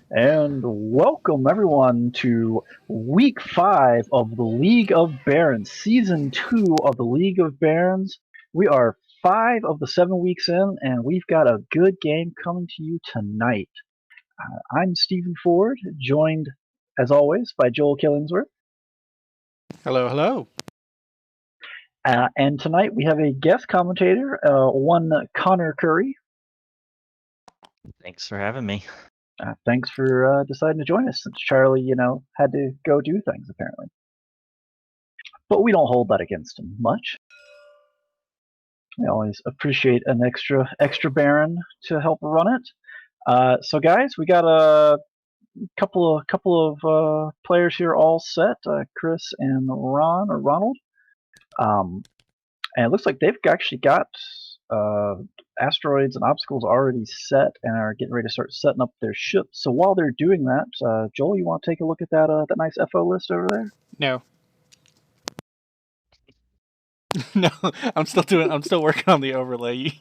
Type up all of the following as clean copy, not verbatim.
And welcome everyone to week 5 of the League of Barons, season 2 of the League of Barons. We are 5 of the 7 weeks in, and we've got a good game coming to you tonight. I'm Stephen Ford, joined as always by Joel Killingsworth. Hello, hello. And tonight we have a guest commentator, one Connor Curry. Thanks for having me. Thanks for deciding to join us since Charlie, had to go do things apparently. But we don't hold that against him much. We always appreciate an extra Baron to help run it. So guys, we got a couple of players here all set. Chris and Ronald. And it looks like they've actually got asteroids and obstacles already set and are getting ready to start setting up their ships. So while they're doing that, Joel, you want to take a look at that nice FO list over there? No. No, I'm still working on the overlay.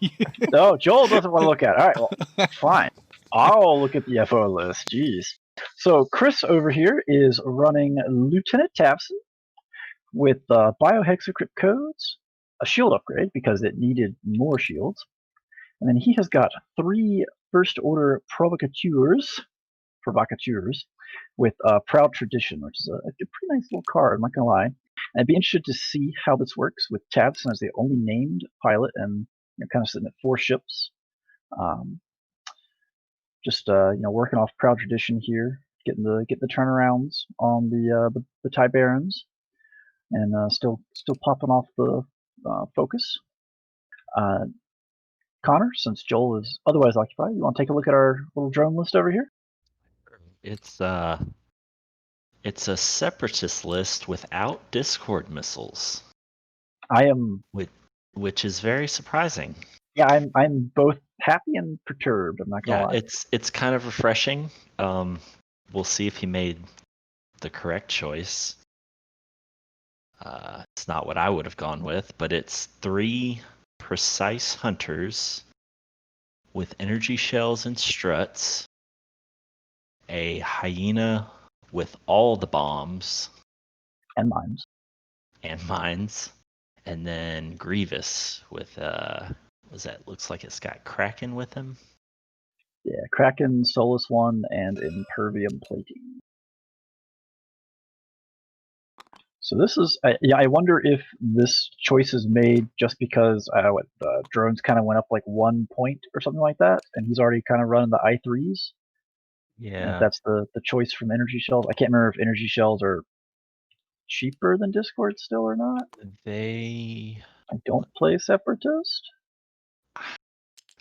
No, Joel doesn't want to look at it. All right, well, fine. I'll look at the FO list. Jeez. So Chris over here is running Lieutenant Tavson with biohexacrypt codes, a shield upgrade because it needed more shields, and then he has got 3 first order provocateurs with Proud Tradition, which is a pretty nice little card, I'm not going to lie. And I'd be interested to see how this works with Tavson as the only named pilot and kind of sitting at 4 ships. Just working off Proud Tradition here, getting the turnarounds on the TIE Barons, and still popping off the focus. Connor, since Joel is otherwise occupied, you want to take a look at our little drone list over here? It's a separatist list without Discord missiles. I am, which is very surprising. Yeah, I'm both happy and perturbed. I'm not gonna lie. It's kind of refreshing. We'll see if he made the correct choice. It's not what I would have gone with, but it's 3 precise hunters with energy shells and struts, a hyena with all the bombs and mines, and then Grievous with looks like it's got Kraken with him. Yeah, Kraken, Solus 1, and Impervium plating. So this is, I wonder if this choice is made just because drones kind of went up like 1 point or something like that, and he's already kind of running the I3s. Yeah. If that's the choice from energy shells. I can't remember if energy shells are cheaper than Discord still or not. I don't play Separatist.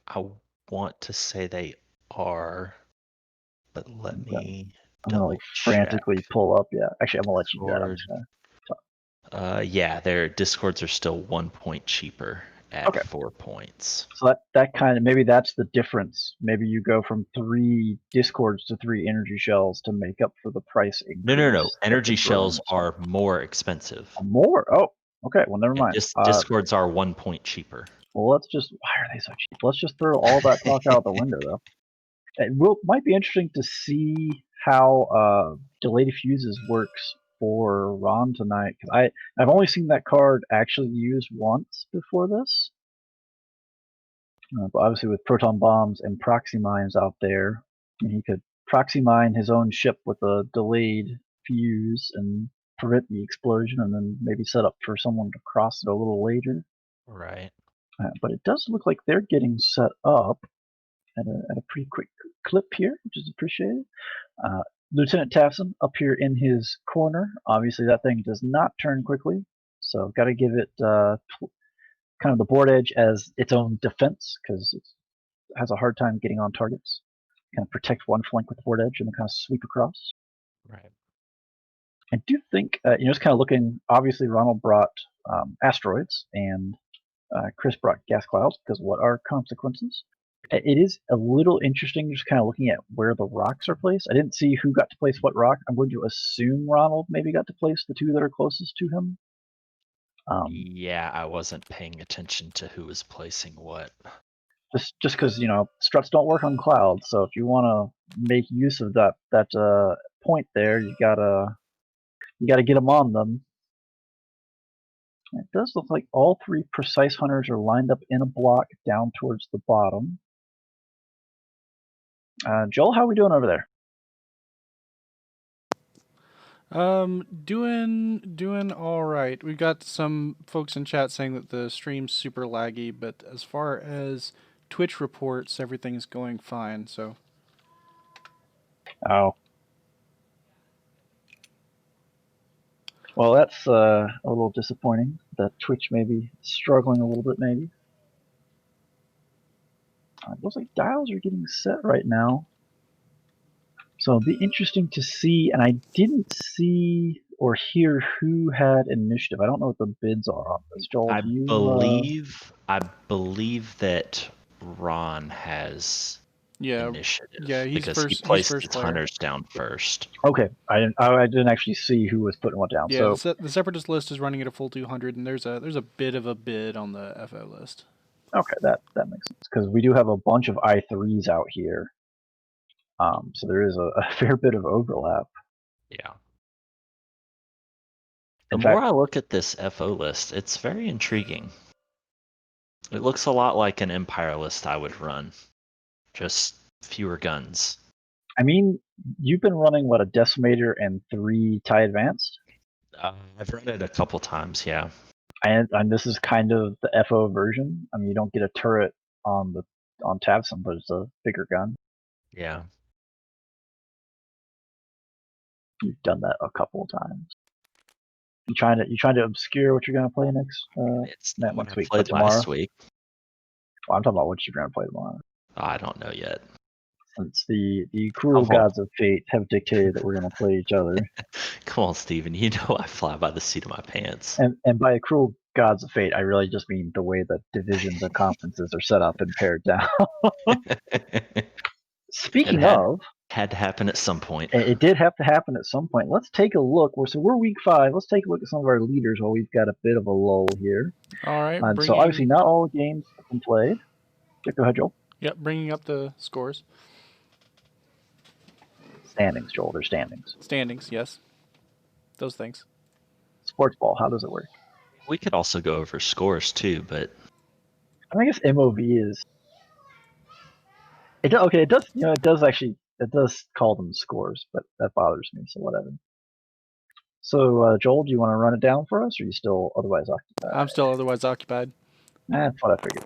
I want to say they are, but let me I'm gonna frantically pull up. Yeah, actually, I'm gonna let you do that. Yeah, their Discords are still 1 point cheaper at 4 points. So that kind of, maybe that's the difference. Maybe you go from 3 Discords to 3 energy shells to make up for the price increase. No. Energy shells are more expensive. More? Oh, okay. Well, never mind. Discords are 1 point cheaper. Well, why are they so cheap? Let's just throw all that talk out the window, though. It might be interesting to see how Delayed Fuses works for Ron tonight, because I've only seen that card actually used once before this. But obviously with proton bombs and proxy mines out there, he could proxy mine his own ship with a delayed fuse and prevent the explosion, and then maybe set up for someone to cross it a little later. Right. But it does look like they're getting set up at a pretty quick clip here, which is appreciated. Lieutenant Tavson up here in his corner. Obviously that thing does not turn quickly, so got to give it kind of the board edge as its own defense, because it has a hard time getting on targets. Kind of protect one flank with the board edge and then kind of sweep across. Right. I do think, just kind of looking, obviously Ronald brought asteroids and Chris brought gas clouds, because what are consequences? It is a little interesting just kind of looking at where the rocks are placed. I didn't see who got to place what rock. I'm going to assume Ronald maybe got to place the 2 that are closest to him. Yeah, I wasn't paying attention to who was placing what. Just because struts don't work on clouds, so if you want to make use of that point there, you gotta get them on them. It does look like all 3 precise hunters are lined up in a block down towards the bottom. Joel, how are we doing over there? Doing all right. We got some folks in chat saying that the stream's super laggy, but as far as Twitch reports, everything's going fine. So. Oh. Well, that's a little disappointing. That Twitch may be struggling a little bit, maybe. It looks like dials are getting set right now. So it'll be interesting to see, and I didn't see or hear who had initiative. I don't know what the bids are on this. Joel, I do you, believe that Ron has initiative Yeah, he's because he first. He's placed first his player. hunters down first. Okay, I didn't actually see who was putting what down. Yeah, So the separatist list is running at a full 200, and there's a bit of a bid on the FO list. okay, that makes sense because we do have a bunch of I3s out here. So there is a fair bit of overlap. Yeah. In The more fact, I look at this FO list, it's very intriguing. It looks a lot like an Empire list I would run, just fewer guns. I mean, you've been running what, a decimator and 3 tie advanced, I've run it a couple times, yeah. and this is kind of the FO version. I mean, you don't get a turret on Tabson, but it's a bigger gun. Yeah. You've done that a couple of times. You trying to obscure what you're going to play next? It's Not what next I week, played but tomorrow. last week. Well, I'm talking about what you're going to play tomorrow. I don't know yet. Since the cruel gods of fate have dictated that we're going to play each other. Come on, Steven. You know I fly by the seat of my pants. And by cruel gods of fate, I really just mean the way that divisions and conferences are set up and pared down. Speaking of, had to happen at some point. it did have to happen at some point. Let's take a look. We're week 5. Let's take a look at some of our leaders while we've got a bit of a lull here. All right. So obviously not all games have been played. Go ahead, Joel. Yep, bringing up the scores. Standings, Joel. They're standings. Standings, yes. Those things. Sports ball. How does it work? We could also go over scores too, but I guess MOV is. It does. It does call them scores, but that bothers me. So whatever. So Joel, do you want to run it down for us, or are you still otherwise occupied? I'm still otherwise occupied. That's what I figured.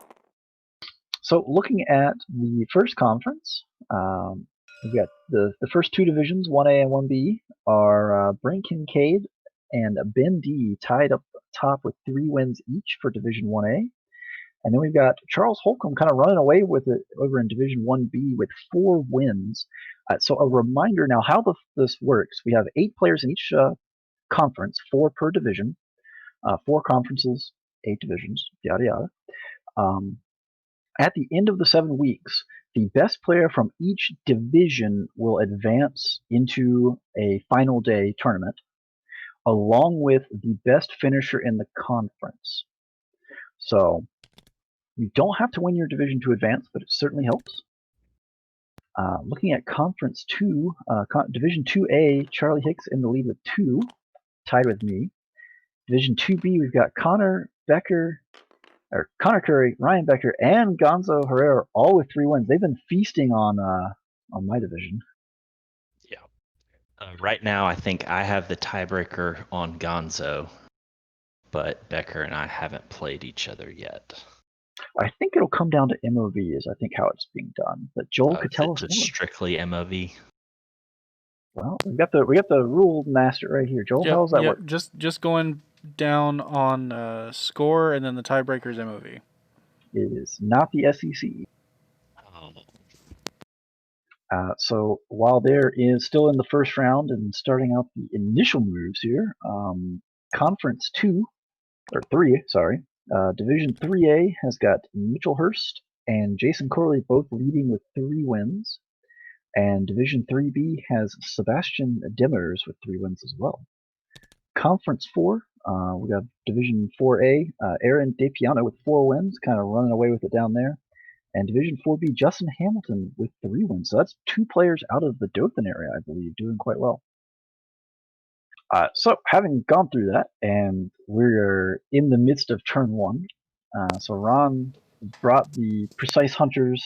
So looking at the first conference, we've got the first 2 divisions, 1A and 1B, are Brent Kincaid and Ben D tied up top with 3 wins each for Division 1A. And then we've got Charles Holcomb kind of running away with it over in Division 1B with 4 wins. So a reminder now how this works. We have 8 players in each conference, 4 per division, 4 conferences, 8 divisions, yada yada. At the end of the 7 weeks, the best player from each division will advance into a final day tournament, along with the best finisher in the conference. So you don't have to win your division to advance, but it certainly helps. Looking at Conference 2, Division 2A, Charlie Hicks in the lead with 2, tied with me. Division 2B, we've got Connor Curry, Ryan Becker, and Gonzo Herrera, all with 3 wins. They've been feasting on my division. Yeah. Right now, I think I have the tiebreaker on Gonzo, but Becker and I haven't played each other yet. I think it'll come down to MOV, is I think how it's being done. But Joel could tell us more. Strictly MOV. Well, we got the rule master right here. Joel, how does that work? Just going down on score, and then the tiebreaker is MOV. It is not the SEC. So while there is still in the first round and starting out the initial moves here, Conference 2 or 3, sorry, Division 3A has got Mitchell Hurst and Jason Corley both leading with 3 wins, and Division 3B has Sebastian Demers with 3 wins as well. Conference 4, we got Division 4A, Aaron DePiano with 4 wins, kind of running away with it down there. And Division 4B, Justin Hamilton with 3 wins. So that's 2 players out of the Dothan area, I believe, doing quite well. So having gone through that, and we're in the midst of turn 1. So Ron brought the Precise Hunters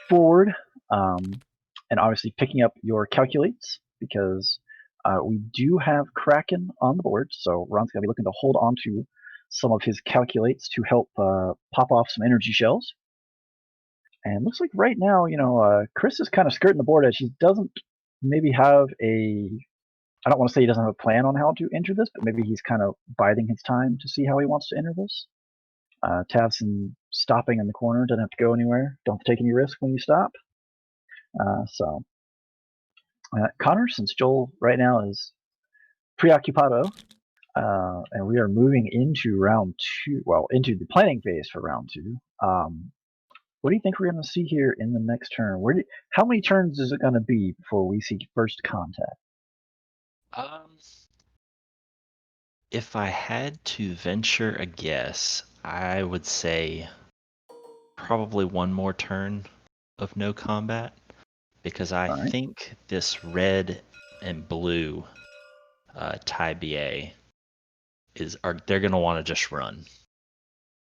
forward, and obviously picking up your calculates, because we do have Kraken on the board, so Ron's going to be looking to hold on to some of his calculates to help pop off some energy shells. And looks like right now, Chris is kind of skirting the board as he doesn't maybe have I don't want to say he doesn't have a plan on how to enter this, but maybe he's kind of biding his time to see how he wants to enter this. Tavson stopping in the corner, doesn't have to go anywhere. Don't take any risk when you stop. Connor, since Joel right now is preoccupado, and we are moving into round 2, into the planning phase for round 2. What do you think we're going to see here in the next turn? How many turns is it going to be before we see first contact? If I had to venture a guess, I would say probably one more turn of no combat, because I think this red and blue tie BA they're gonna want to just run.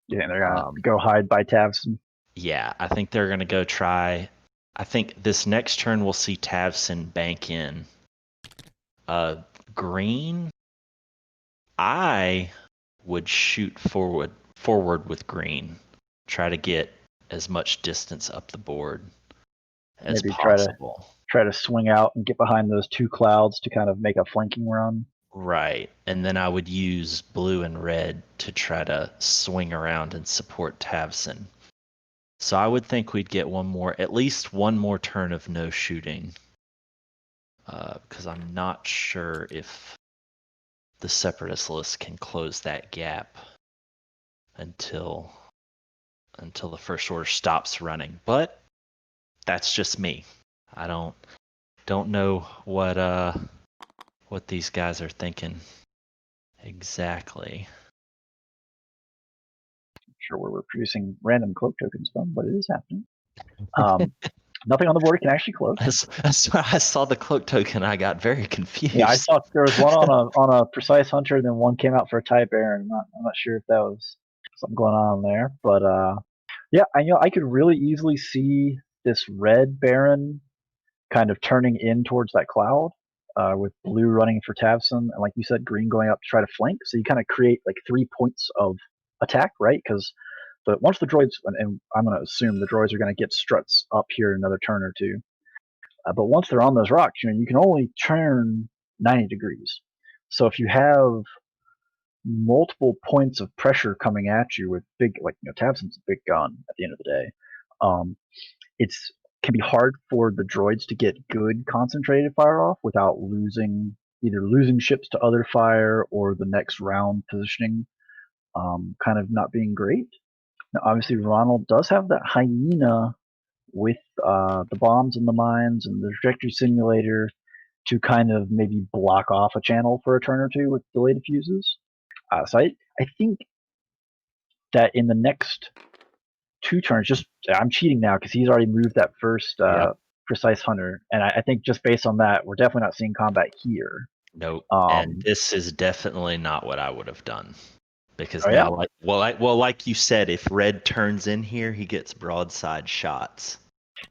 Yeah, they're gonna go hide by Tavson. Yeah, I think they're gonna go try. I think this next turn we'll see Tavson bank in. Green, I would shoot forward with green. Try to get as much distance up the board as Maybe possible. Try to swing out and get behind those 2 clouds to kind of make a flanking run. Right. And then I would use blue and red to try to swing around and support Tavson. So I would think we'd get at least one more turn of no shooting. Because I'm not sure if the Separatist list can close that gap until the First Order stops running. But that's just me. I don't know what these guys are thinking exactly. I'm sure where we're producing random cloak tokens from, but it is happening. Nothing on the board can actually cloak. That's why I saw the cloak token. I got very confused. Yeah, I saw there was one on a Precise Hunter, and then one came out for a Type Baron. I'm not sure if that was something going on there, but yeah, I could really easily see this red Baron kind of turning in towards that cloud, with blue running for Tavson, and like you said, green going up to try to flank. So you kind of create like 3 points of attack, right? Because once the droids, and I'm going to assume the droids are going to get struts up here in another turn or 2. But once they're on those rocks, you can only turn 90 degrees. So if you have multiple points of pressure coming at you with big, Tavson's a big gun at the end of the day, it's can be hard for the droids to get good concentrated fire off without either losing ships to other fire or the next round positioning kind of not being great. Now, obviously, Ronald does have that hyena with the bombs and the mines and the trajectory simulator to kind of maybe block off a channel for a turn or 2 with delayed fuses. So I think that in the next 2 turns, I'm cheating now because he's already moved that first Precise Hunter, and I think just based on that, we're definitely not seeing combat here. Nope. And this is definitely not what I would have done. Because like you said, if red turns in here, he gets broadside shots.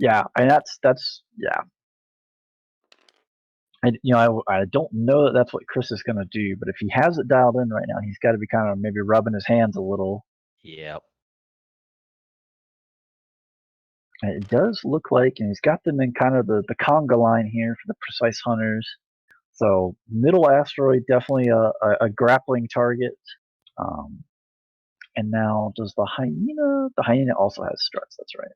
Yeah, and that's yeah. I don't know that's what Chris is going to do, but if he has it dialed in right now, he's got to be kind of maybe rubbing his hands a little. Yep. And it does look like, and he's got them in kind of the conga line here for the Precise Hunters. So middle asteroid, definitely a grappling target. And now does the hyena also has struts, that's right.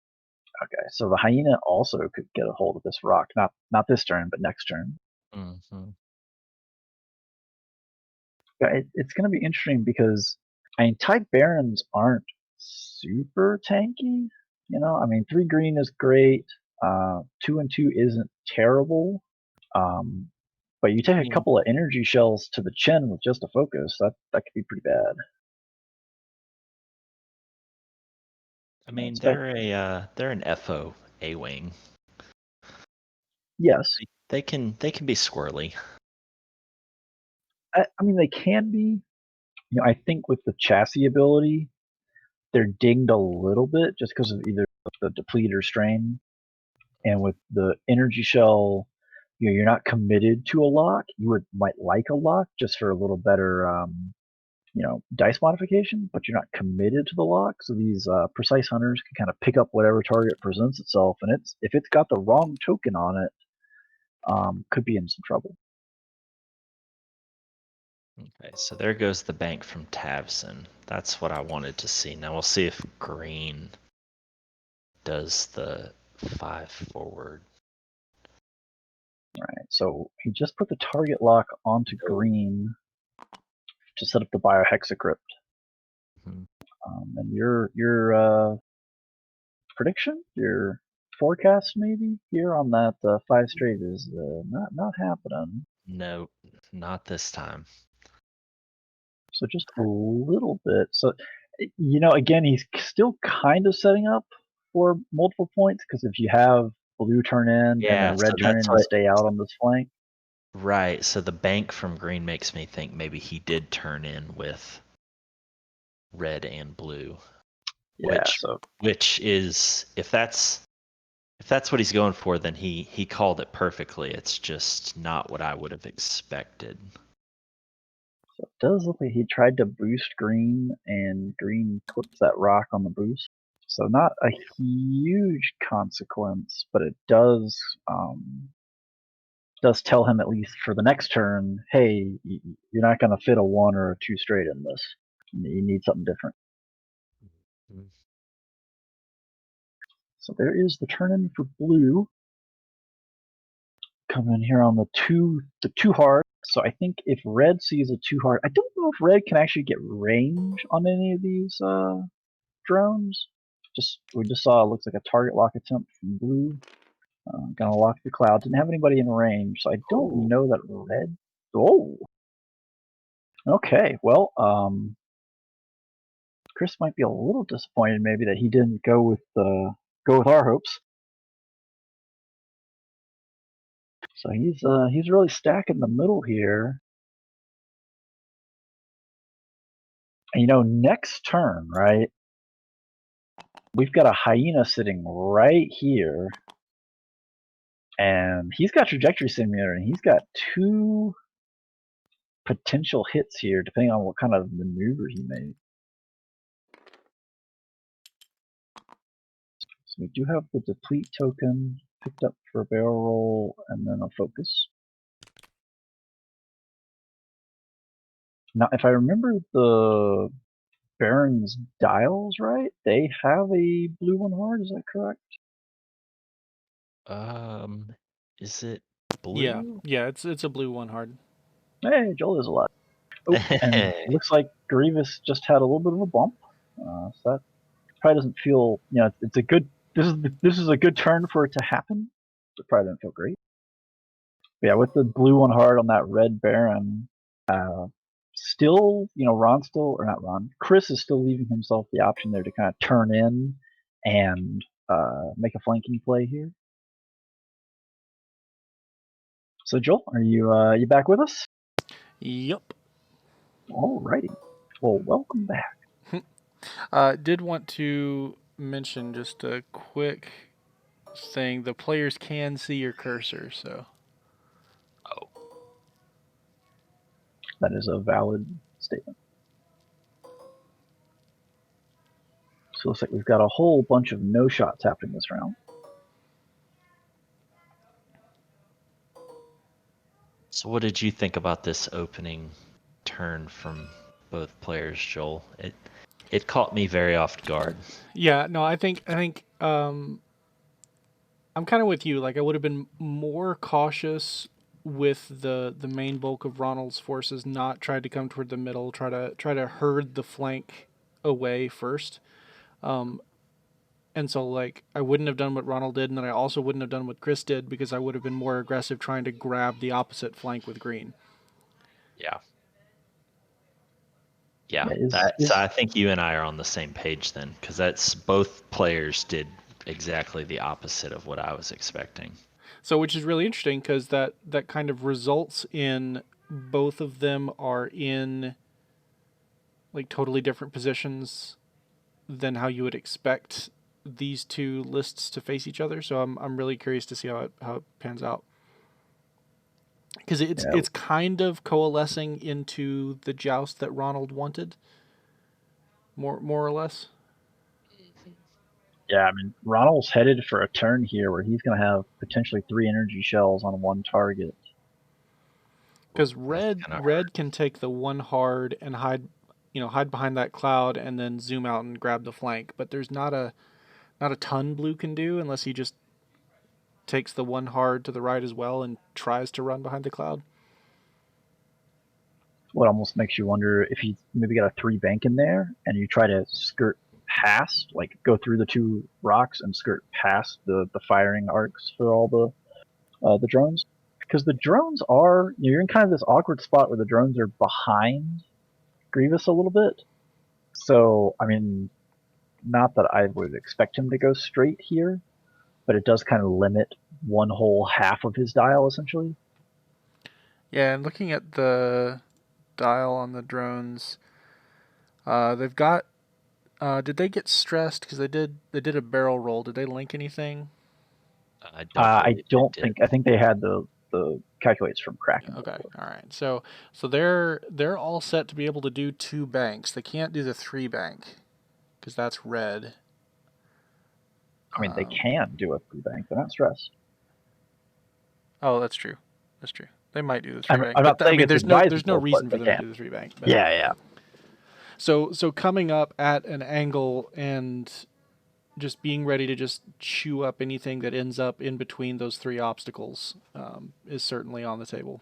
Okay, so the hyena also could get a hold of this rock, not this turn, but next turn. Mm-hmm. Yeah, it's going to be interesting because Type Barons aren't super tanky. 3 green is great. 2 and 2 isn't terrible. But you take a couple of energy shells to the chin with just a focus, that could be pretty bad. I mean, Spec- they're an FO A wing. yes, They can be squirrely. I mean they can be. I think with the chassis ability, they're dinged a little bit just because of either the deplete or strain, and with the energy shell, you're not committed to a lock. You might like a lock just for a little better, dice modification, but you're not committed to the lock. So these precise hunters can kind of pick up whatever target presents itself, and if it's got the wrong token on it, could be in some trouble. Okay, so there goes the bank from Tavson. That's what I wanted to see. Now we'll see if green does the 5 forward. Right. So he just put the target lock onto green to set up the biohexacrypt. Mhm. And your prediction, your forecast maybe here on that 5 straight is not happening. No, not this time. So just a little bit. So again, he's still kind of setting up for multiple points because if you have blue turn in and Yeah, then so red turn that's in and stay out on this flank, right. So the bank from green makes me think maybe he did turn in with red and blue. yeah. So Which is if that's what he's going for, then he called it perfectly. It's just not what I would have expected. it does look like he tried to boost green, and green clips that rock on the boost. So not a huge consequence, but it does tell him at least for the next turn, hey, you're not going to fit a 1 or a 2 straight in this. You need something different. Mhm. So there is the turn in for blue. Come in here on the two hard. So I think if red sees a 2 hard, I don't know if red can actually get range on any of these drones. We just saw it looks like a target lock attempt from blue. Gonna lock the cloud. Didn't have anybody in range, so I don't know that red. Oh, okay. Well, Chris might be a little disappointed maybe that he didn't go with our hopes. So he's really stacking the middle here. And next turn, right? We've got a hyena sitting right here, and he's got trajectory simulator, and he's got 2 potential hits here, depending on what kind of maneuver he made. So we do have the deplete token picked up for a barrel roll, and then a focus. Now, if I remember the Baron's dials right, they have a blue 1 hard. Is that correct? Is it Yeah, blue? yeah, it's a blue 1 hard. Hey, Joel is a lot. Oh, and it looks like Grievous just had a little bit of a bump. So that probably doesn't feel. It's a good. This is a good turn for it to happen. It probably doesn't feel great. But yeah, with the blue 1 hard on that red Baron, still, Ron still, or not Ron, Chris is still leaving himself the option there to kind of turn in and make a flanking play here. So Joel, are you back with us? Yep. Alrighty. Well, welcome back. Did want to mention just a quick thing. The players can see your cursor, so. Oh, That is a valid statement. So it looks like we've got a whole bunch of no shots happening this round. so what did you think about this opening turn from both players, Joel? It caught me very off guard. Yeah, no, I think I'm kind of with you. Like I would have been more cautious with the main bulk of Ronald's forces, not tried to come toward the middle, try to herd the flank away first. And so like I wouldn't have done what Ronald did, and then I also wouldn't have done what Chris did because I would have been more aggressive trying to grab the opposite flank with green. Yeah. Yeah, Yeah, so I think you and I are on the same page then, because that's both players did exactly the opposite of what I was expecting. So, which is really interesting because that kind of results in both of them are in like totally different positions than how you would expect these two lists to face each other. So I'm really curious to see how it pans out. Because it's kind of coalescing into the joust that Ronald wanted, more or less. Yeah, I mean, Ronald's headed for a turn here where he's going to have potentially 3 energy shells on one target. Because That's red gonna red hurt. can take the one hard and hide behind that cloud and then zoom out and grab the flank. But there's not a ton blue can do unless he just takes the one hard to the right as well and tries to run behind the cloud. What almost makes you wonder if he's maybe got a 3 bank in there and you try to skirt past, like go through the 2 rocks and skirt past the firing arcs for all the drones. Because the drones are, you're in kind of this awkward spot where the drones are behind Grievous a little bit. So, I mean, not that I would expect him to go straight here, but it does kind of limit one whole half of his dial essentially. Yeah, and looking at the dial on the drones, they've got. Did they get stressed? Because they did a barrel roll. Did they link anything? I don't I believe they don't did. think. I think they had the calculates from Kraken. Okay, all right. So they're all set to be able to do 2 banks. They can't do the 3 bank because that's red. I mean, they can do a 3 bank. They're not stressed. Oh, that's true. That's true. They might do the 3 bank, I'm but not saying it's there's no advisable, but reason for they them to can. do the 3 bank. But Yeah. so coming up at an angle and just being ready to just chew up anything that ends up in between those 3 obstacles is certainly on the table.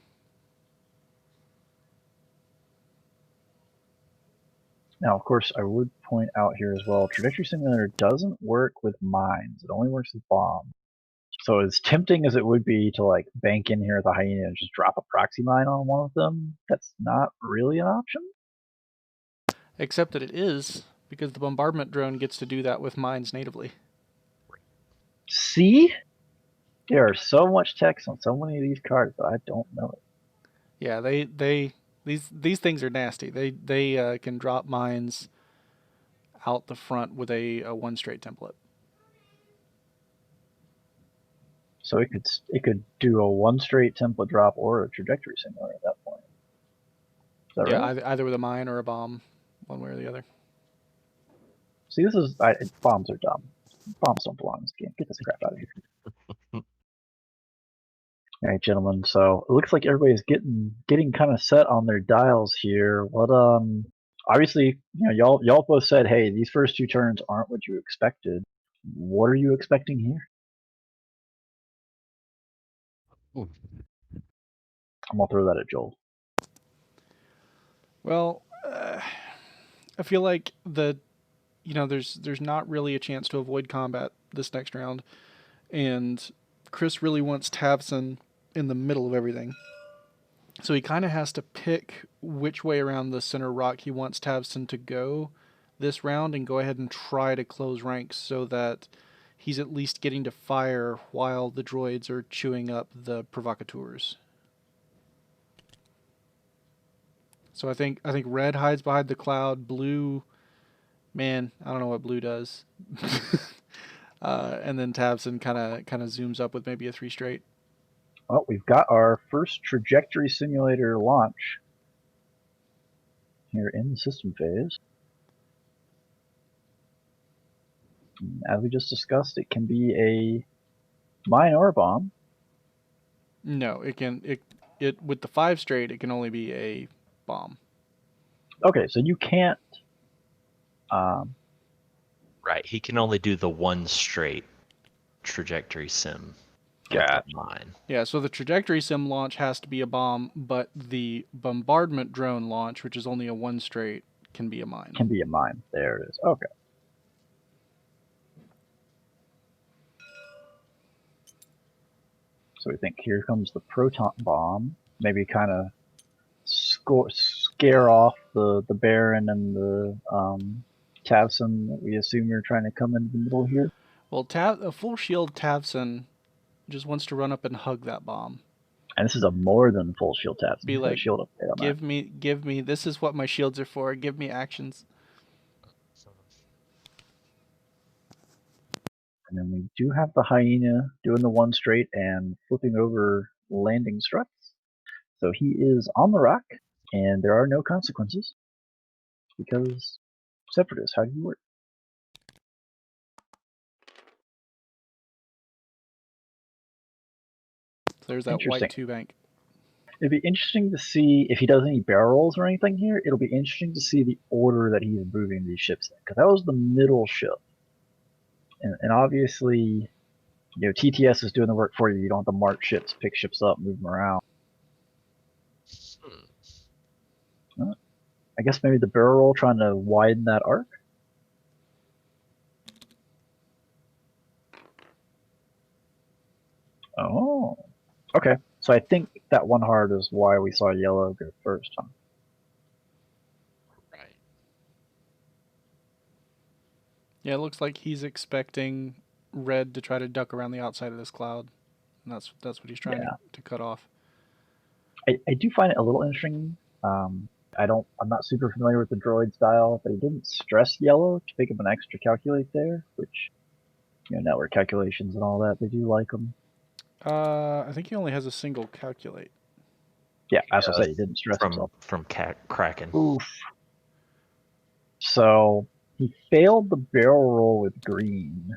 Now, of course, I would point out here as well, Trajectory Simulator doesn't work with mines. It only works with bombs. So as tempting as it would be to like bank in here at the Hyena and just drop a proxy mine on one of them, that's not really an option. Except that it is, because the bombardment drone gets to do that with mines natively. See? There are so much text on so many of these cards that I don't know it. Yeah, these things are nasty. They can drop mines out the front with a 1 straight template. So it could do a 1 straight template drop or a trajectory simulator at that point. Is that Yeah, right? either with a mine or a bomb, one way or the other. See, bombs are dumb. Bombs don't belong in this game. Get this crap out of here. All right, gentlemen. So it looks like everybody's getting kind of set on their dials here. What obviously, y'all both said, hey, these first 2 turns aren't what you expected. What are you expecting here? Ooh. I'm gonna throw that at Joel. Well, I feel like there's not really a chance to avoid combat this next round, and Chris really wants Tabson in the middle of everything. So he kind of has to pick which way around the center rock he wants Tabson to go this round and go ahead and try to close ranks so that he's at least getting to fire while the droids are chewing up the provocateurs. So I think red hides behind the cloud, blue, man, I don't know what blue does. And then Tabson kind of zooms up with maybe a 3 straight. Well, we've got our first trajectory simulator launch here in the system phase. As we just discussed, it can be a mine or a bomb. No, it with the 5 straight, it can only be a bomb. Okay, so you can't. Right, he can only do the 1 straight trajectory sim of the mine. Yeah, so the trajectory sim launch has to be a bomb, but the bombardment drone launch, which is only a 1 straight, can be a mine. Can be a mine. There it is. Okay. So we think here comes the proton bomb. Maybe kind of scare off the Baron and the Tavson that we assume are trying to come into the middle here. Well, a full shield Tavson just wants to run up and hug that bomb. And this is a more than full shield Tavson. Be like, shield upgrade on give me. This is what my shields are for. Give me actions. And then we do have the hyena doing the one straight and flipping over landing struts. So he is on the rock, and there are no consequences because Separatists, how do you work? So there's that white 2 bank. It'd be interesting to see if he does any barrel rolls or anything here. It'll be interesting to see the order that he's moving these ships in, because that was the middle ship. And obviously, you know, TTS is doing the work for you. You don't have to mark ships, pick ships up, move them around. I guess maybe the barrel roll trying to widen that arc. Oh, okay. So I think that one hard is why we saw yellow go first, huh? Right. Yeah, it looks like he's expecting red to try to duck around the outside of this cloud, and that's what he's trying to cut off. I do find it a little interesting. I'm not super familiar with the droid style, but he didn't stress yellow to pick up an extra calculate there, which, you know, network calculations and all that, they do like them. I think he only has a single calculate. Yeah, as I say, he didn't stress himself. From Kraken. Oof. So he failed the barrel roll with green,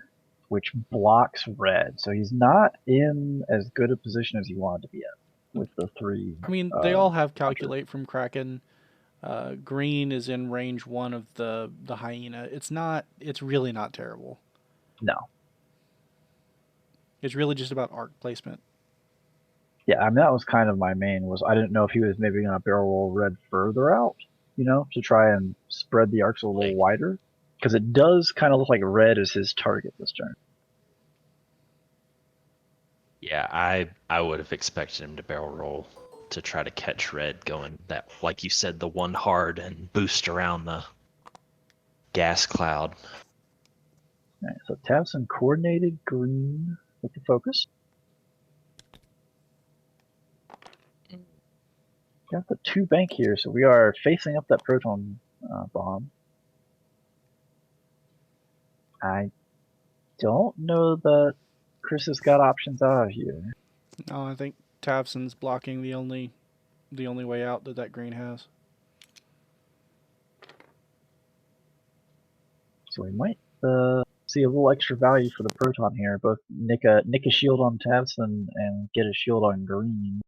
which blocks red. So he's not in as good a position as he wanted to be in with the 3. I mean, they all have calculate from Kraken. Green is in range 1 of the hyena. It's really not terrible. No. It's really just about arc placement. Yeah, I mean, that was kind of my main, I didn't know if he was maybe going to barrel roll red further out, you know, to try and spread the arcs a little wider. Because it does kind of look like red is his target this turn. Yeah, I would have expected him to barrel roll to try to catch red going that, like you said, the one hard and boost around the gas cloud. All right, so Tavson coordinated green with the focus. Got the 2 bank here, so we are facing up that proton bomb. I don't know that Chris has got options out of here. No, I think Tavson's blocking the only way out that green has. So we might see a little extra value for the proton here. Both nick a shield on Tavson and get a shield on green.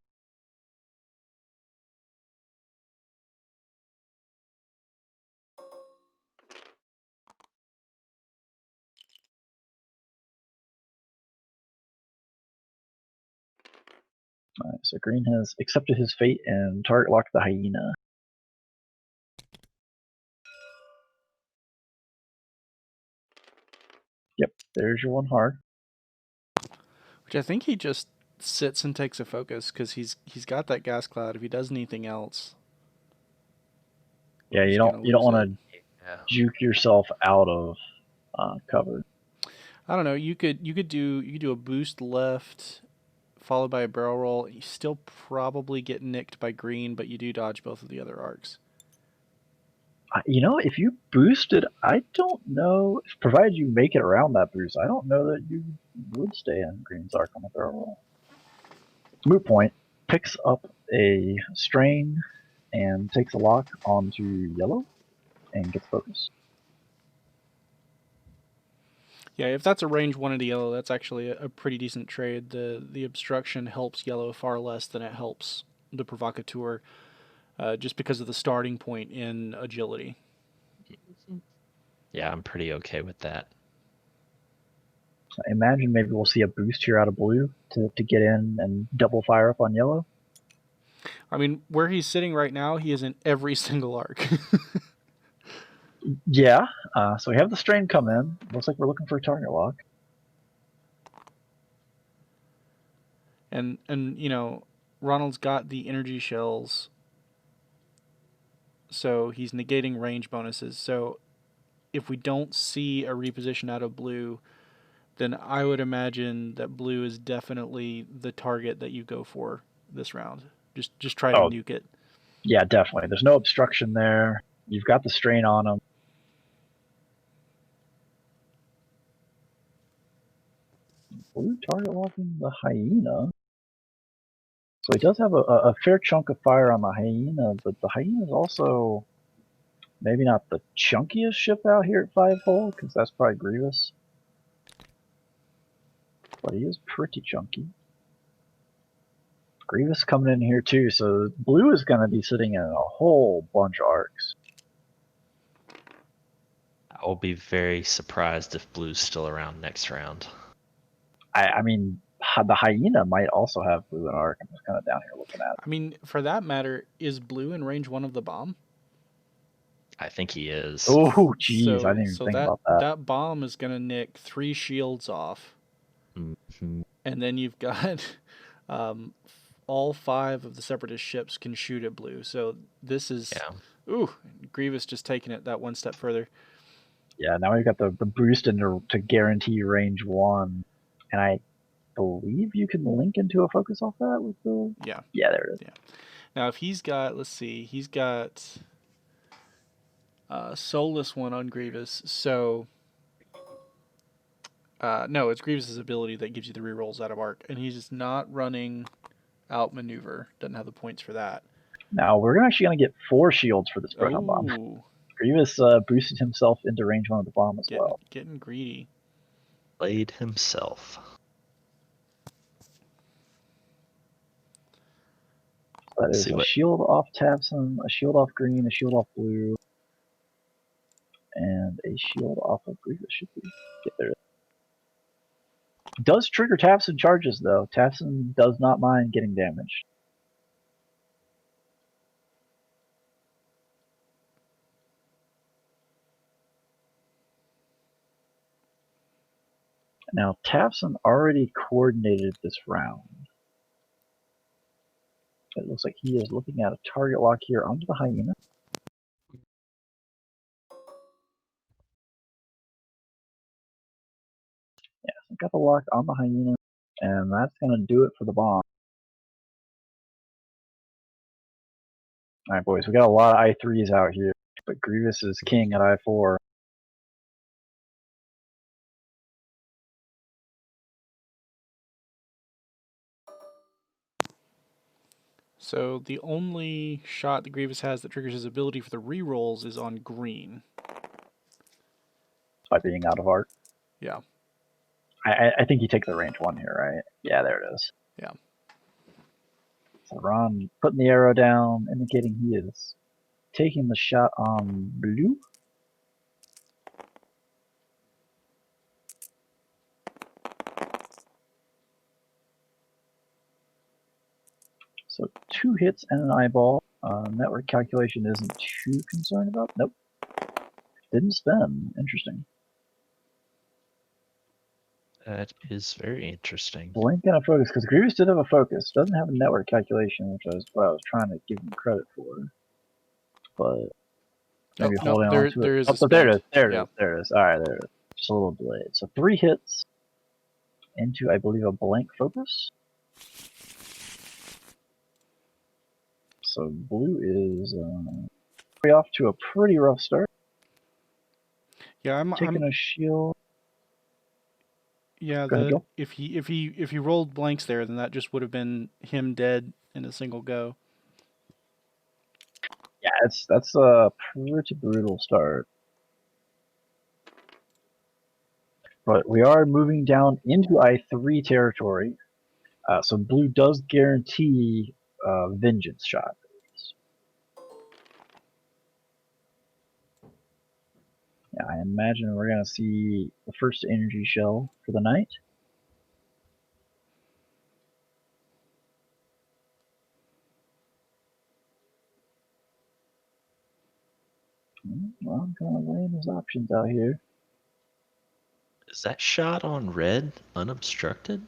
Alright, so green has accepted his fate and target locked the hyena. Yep, there's your 1 hard. Which I think he just sits and takes a focus because he's got that gas cloud. If he does anything else, yeah, you don't want to juke yourself out of cover. I don't know. You could do a boost left, followed by a barrel roll. You still probably get nicked by green, but you do dodge both of the other arcs. You know, if you boosted, I don't know, provided you make it around that boost, I don't know that you would stay on green's arc on the barrel roll. Moot point picks up a strain and takes a lock onto yellow and gets focus. Yeah, if that's a range 1 into yellow, that's actually a pretty decent trade. The obstruction helps yellow far less than it helps the provocateur, just because of the starting point in agility. Yeah, I'm pretty okay with that. I imagine maybe we'll see a boost here out of blue to get in and double fire up on yellow. I mean, where he's sitting right now, he is in every single arc. Yeah, so we have the strain come in. Looks like we're looking for a target lock. and you know, Ronald's got the energy shells so he's negating range bonuses. So if we don't see a reposition out of blue, then I would imagine that blue is definitely the target that you go for this round. Just try to Oh, nuke it. yeah, definitely. There's no obstruction there. You've got the strain on him. Blue target locking the hyena. So he does have a fair chunk of fire on the hyena, but the hyena is also maybe not the chunkiest ship out here at 5-hole, because that's probably Grievous. But he is pretty chunky. Grievous coming in here too, so blue is going to be sitting in a whole bunch of arcs. I'll be very surprised if blue's still around next round. I mean, the hyena might also have blue in arc. I'm just kind of down here looking at it. I mean, for that matter, is blue in range 1 of the bomb? I think he is. Oh, jeez, I didn't even think about that. That bomb is going to nick 3 shields off. Mm-hmm. And then you've got all 5 of the Separatist ships can shoot at blue. So this is... Yeah. Ooh, Grievous just taking it that one step further. Yeah, now we've got the boost to guarantee range 1. And I believe you can link into a focus off that with the... Yeah. Yeah, there it is. Yeah. Now, if he's got... Let's see. He's got... Soulless one on Grievous, so... no, it's Grievous' ability that gives you the rerolls out of arc, and he's just not running outmaneuver. Doesn't have the points for that. Now, we're actually going to get 4 shields for this proton bomb. Ooh, Grievous boosted himself into range 1 of the bomb as well. Getting greedy. Played himself. That is a shield off Tabson, a shield off green, a shield off blue, and a shield off of Grievous should we get there. Does trigger Tabson charges though. Tabson does not mind getting damaged. Now Tabson already coordinated this round. It looks like he is looking at a target lock here onto the hyena. Yeah, so got the lock on the hyena, and that's gonna do it for the bomb. Alright boys, we got a lot of I3s out here, but Grievous is king at I4. So the only shot that Grievous has that triggers his ability for the rerolls is on green. By being out of arc. Yeah. I think you take the range 1 here, right? Yeah, there it is. Yeah. So Ron putting the arrow down, indicating he is taking the shot on blue. So 2 hits and an eyeball. Network calculation isn't too concerned about. Nope. Didn't spin. Interesting. That is very interesting. Blink and a focus, because Grievous did have a focus. Doesn't have a network calculation, which is what I was trying to give him credit for. But maybe holding on to it. There is there it is. There it is. There it is. Alright, there it is. Just a little delayed. So 3 hits into, I believe, a blank focus. So blue is way off to a pretty rough start. Yeah, I'm taking a shield. Yeah, if he rolled blanks there, then that just would have been him dead in a single go. Yeah, that's a pretty brutal start. But we are moving down into I3 territory, so blue does guarantee vengeance shot. Yeah, I imagine we're gonna see the first energy shell for the night. Well, I'm kind of weighing his options out here. Is that shot on red unobstructed?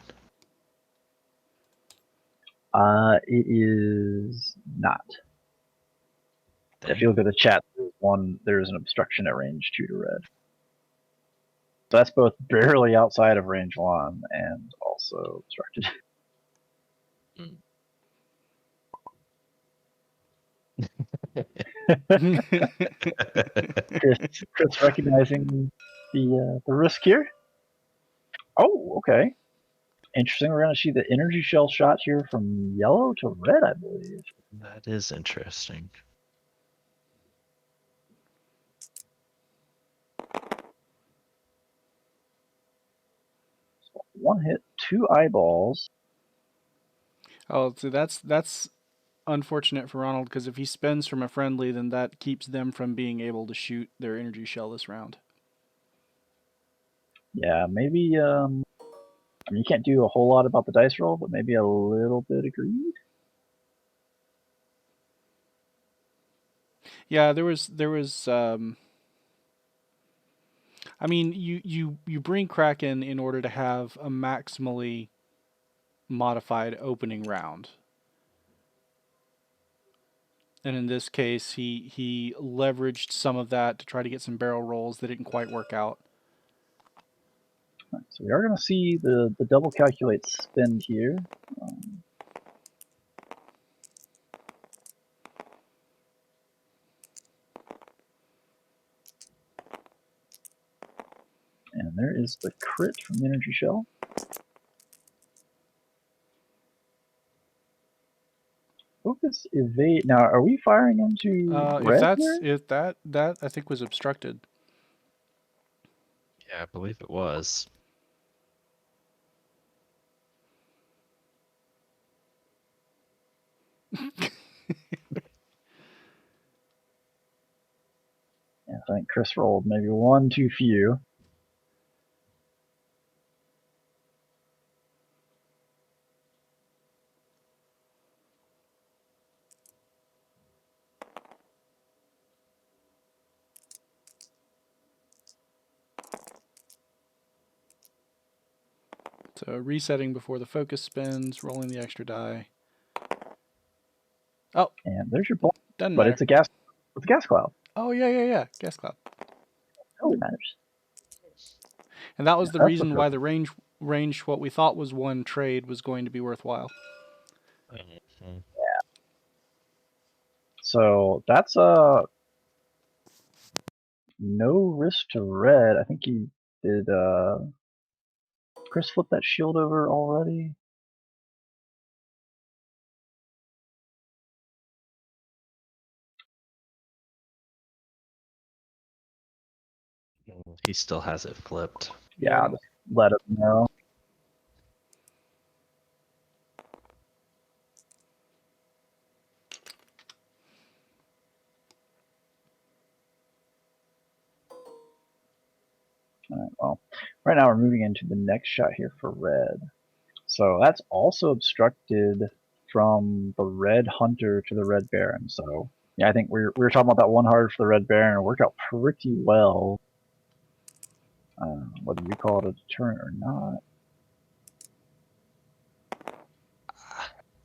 It is not. If you look at the chat, there's an obstruction at range 2 to red. So that's both barely outside of range 1 and also obstructed. Chris recognizing the risk here. Oh, okay. Interesting. We're going to see the energy shell shot here from yellow to red, I believe. That is interesting. So 1 hit, 2 eyeballs. Oh, so that's unfortunate for Ronald, because if he spends from a friendly, then that keeps them from being able to shoot their energy shell this round. Yeah, maybe. I mean, you can't do a whole lot about the dice roll, but maybe a little bit of greed. Yeah, there was. I mean, you bring Kraken in order to have a maximally modified opening round. And in this case, he leveraged some of that to try to get some barrel rolls that didn't quite work out. Right, so we are going to see the double calculate spend here. And there is the crit from the energy shell. Focus evade. Now, are we firing into red here? If that I think was obstructed. Yeah, I believe it was. Yeah, I think Chris rolled maybe 1 too few. So resetting before the focus spins, rolling the extra die. Oh, And there's your ball. doesn't But matter. it's a gas cloud. Oh yeah. Gas cloud. Totally matters. And that was the That's reason why the range what we thought was one trade was going to be worthwhile. Mhm. So that's no risk to red. I think he did. Chris flip that shield over already? He still has it flipped. Yeah, Yeah. just let him know. Alright, well, right now we're moving into the next shot here for red. So that's also obstructed from the red hunter to the red baron. So yeah, I think we were talking about that one hard for the red baron. It worked out pretty well. Whether you call it a deterrent or not.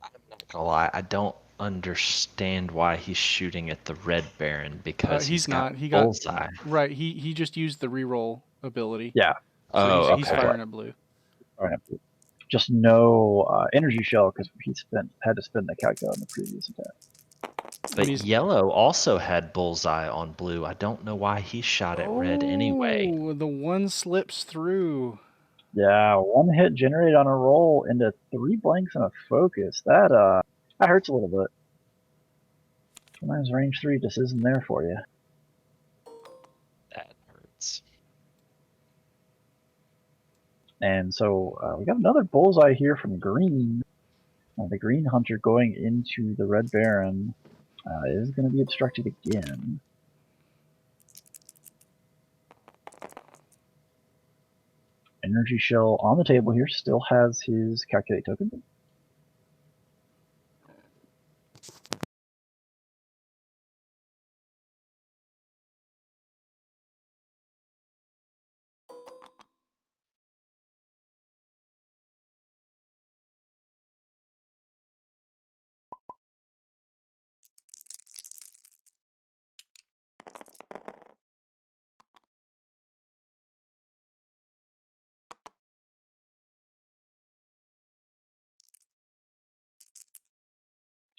I'm not gonna lie, I don't understand why he's shooting at the red baron because he's He's got not. He got bullseye. right. He just used the reroll ability. Yeah. So Oh, he's okay. firing at blue. Alright. Just no energy shell because he had to spend the calculator on the previous attack. But He's, yellow also had bullseye on blue. I don't know why he shot at red anyway. oh, the one slips through. Yeah, 1 hit generated on a roll into 3 blanks and a focus. That hurts a little bit. Sometimes range 3 just isn't there for you. That hurts. And so we got another bullseye here from green. The green hunter going into the red baron is going to be obstructed again. Energy shell on the table here still has his calculate token.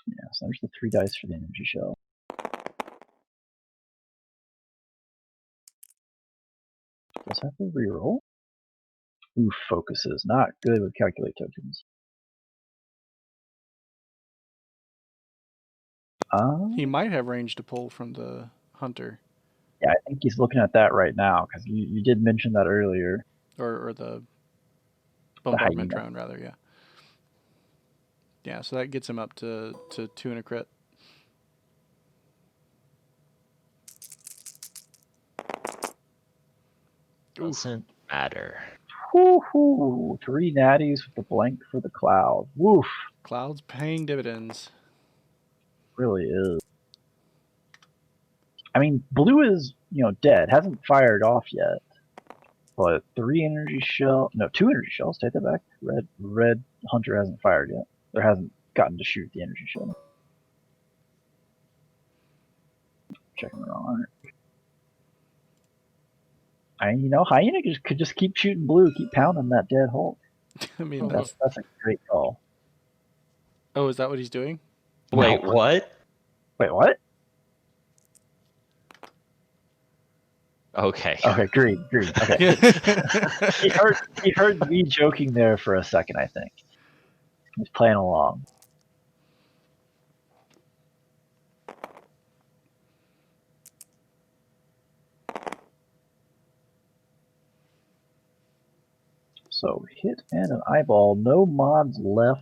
Yeah, so there's the 3 dice for the energy shell. Does have to reroll? Ooh, focuses. Not good with calculate tokens. He might have range to pull from the hunter. Yeah, I think he's looking at that right now, because you did mention that earlier. Or the bombardment hyena. drone, rather, yeah. Yeah, so that gets him up to 2 and a crit. Doesn't matter. Woohoo! 3 natties with the blank for the cloud. Woof! Cloud's paying dividends. Really is. I mean, blue is, dead. Hasn't fired off yet. But 2 energy shells. Take that back. Red hunter hasn't fired yet. Or hasn't gotten to shoot the energy shell. Checking the wrong art. Hyena could just keep shooting blue, keep pounding that dead Hulk. I mean, That's a great call. Oh, is that what he's doing? Wait, No. what? Wait, what? Okay. Okay, green. Okay. he heard me joking there for a second, I think. He's playing along. So hit and an eyeball. No mods left.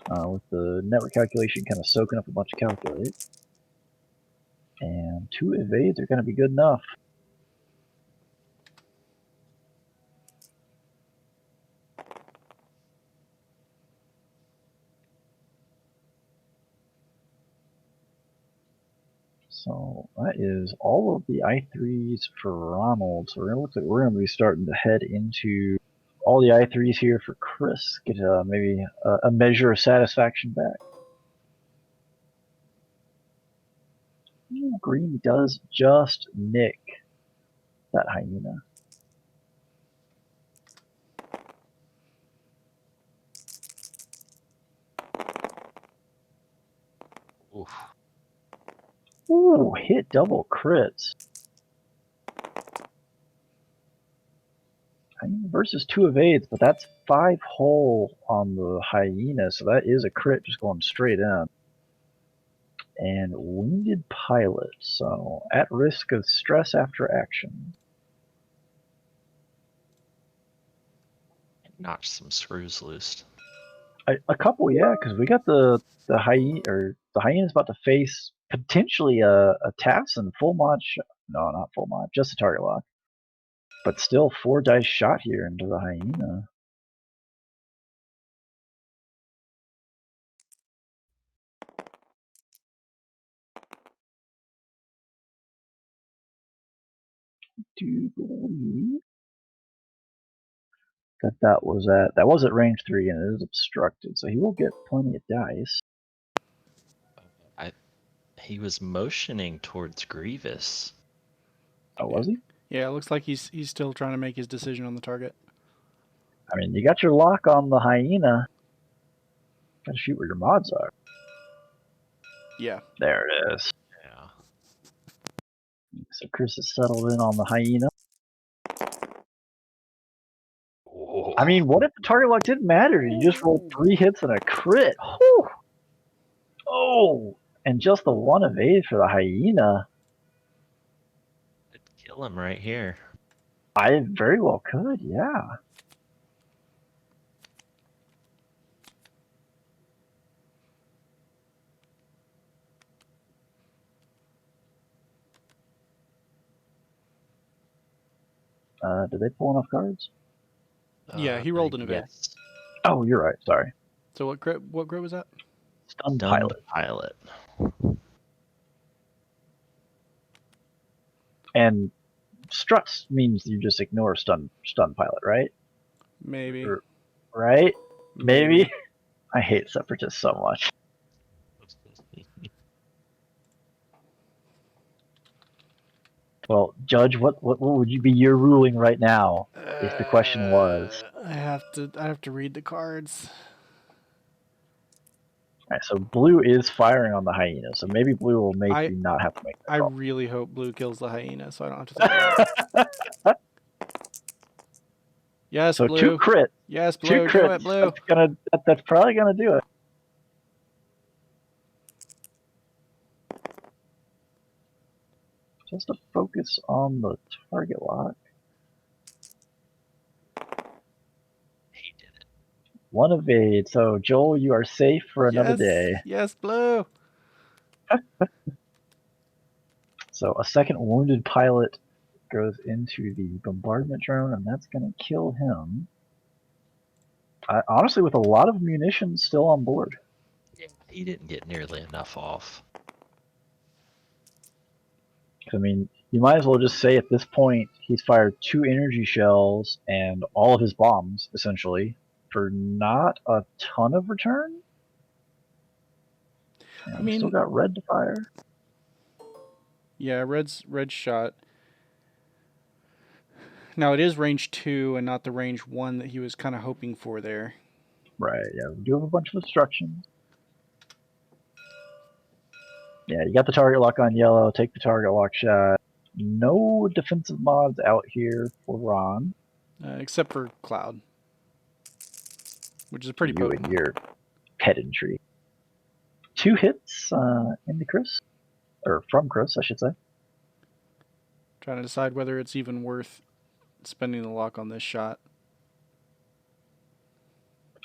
With the network calculation kind of soaking up a bunch of calculate. And 2 evades are going to be good enough. So that is all of the I3s for Ronald. So it looks like we're going to be starting to head into all the I3s here for Chris. Get maybe a measure of satisfaction back. Green does just nick that hyena. Oof. Ooh, hit double crits. Hyena versus 2 evades, but that's 5 hull on the hyena, so that is a crit just going straight in. And wounded pilot, so at risk of stress after action. Knocked some screws loose. A couple, yeah, because we got the hyena, or the hyena's about to face potentially a Tassin full mod. No, not full mod, just a target lock. But still, 4 dice shot here into the hyena. Do believe that was at range 3 and it is obstructed, so he will get plenty of dice. He was motioning towards Grievous. Oh, was he? Yeah, it looks like he's still trying to make his decision on the target. I mean, you got your lock on the hyena. Gotta shoot where your mods are. Yeah. There it is. Yeah. So Chris is settled in on the hyena. Whoa. I mean, what if the target lock didn't matter? You just rolled 3 hits and a crit. Whew. Oh, and just the 1 evade for the hyena. Could kill him right here. I very well could, yeah. Did they pull enough cards? Yeah, he rolled an evade. Yes. Oh, you're right. Sorry. So what crit was that? Stunned Stunned pilot. pilot. And struts means you just ignore stun pilot, right? Maybe. Right? Maybe. I hate separatists so much. Well, Judge, what would you be your ruling right now if the question was? I have to read the cards. Alright, so blue is firing on the hyena, so maybe blue will make I- you not have to make that I call. really hope blue kills the hyena, so I don't have to think about it. Yes, So blue. 2 crits. Yes, 2 blue. crits. Do it, blue. That's probably gonna do it. Just to focus on the target lock. He did it. 1 evade. So Joel, you are safe for another day. Yes, blue. So a second wounded pilot goes into the bombardment drone, and that's gonna kill him. Honestly, with a lot of munitions still on board. Yeah, he didn't get nearly enough off. I mean, you might as well just say at this point he's fired 2 energy shells and all of his bombs, essentially, for not a ton of return. And I we still mean, got red to fire. yeah, red's shot. Now it is range 2 and not the range 1 that he was kind of hoping for there. Right, yeah, we do have a bunch of obstructions. Yeah, you got the target lock on yellow, take the target lock shot. No defensive mods out here for Ron. Except for Cloud, which is pretty You potent. and your pedantry. 2 hits into Chris. Or from Chris, I should say. Trying to decide whether it's even worth spending the lock on this shot.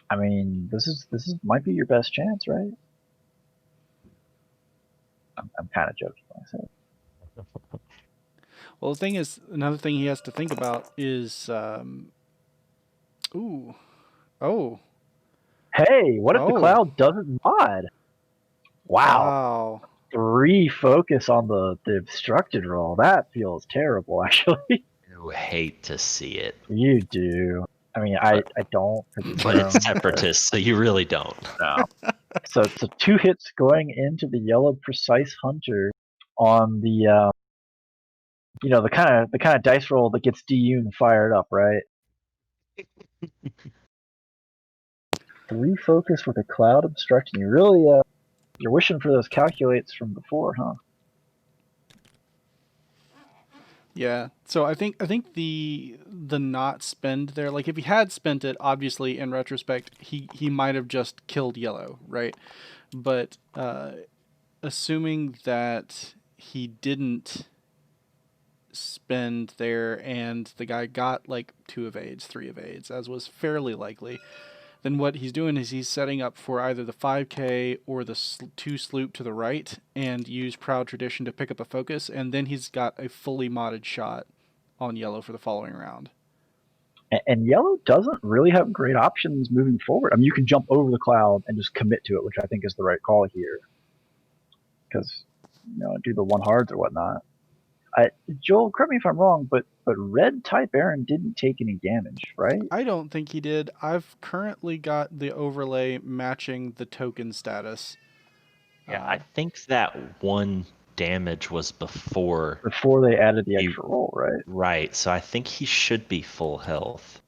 I mean, this is might be your best chance, right? I'm kind of joking myself. Well, the thing is, another thing he has to think about is, oh, Hey, what if the Oh. cloud doesn't mod? Wow. 3 focus on the obstructed roll. That feels terrible, actually. You hate to see it. You do. I mean, I don't. But it's separatist, so you really don't. No. So 2 hits going into the yellow precise hunter on the the kind of dice roll that gets DU and fired up, right? 3 focus with a cloud obstruction. You really you're wishing for those calculates from before, huh? Yeah. So I think the not spend there, like if he had spent it, obviously in retrospect he might have just killed yellow, right? But assuming that he didn't spend there and the guy got like 2 evades, 3 evades, as was fairly likely, then what he's doing is he's setting up for either the 5K or the 2 sloop to the right and use Proud Tradition to pick up a focus, and then he's got a fully modded shot on yellow for the following round. And yellow doesn't really have great options moving forward. I mean, you can jump over the cloud and just commit to it, which I think is the right call here. Because, do the 1 hards or whatnot. Joel, correct me if I'm wrong, but red type Aaron didn't take any damage, right? I don't think he did. I've currently got the overlay matching the token status. Yeah, I think that 1 damage was before they added the extra roll, right? Right, so I think he should be full health.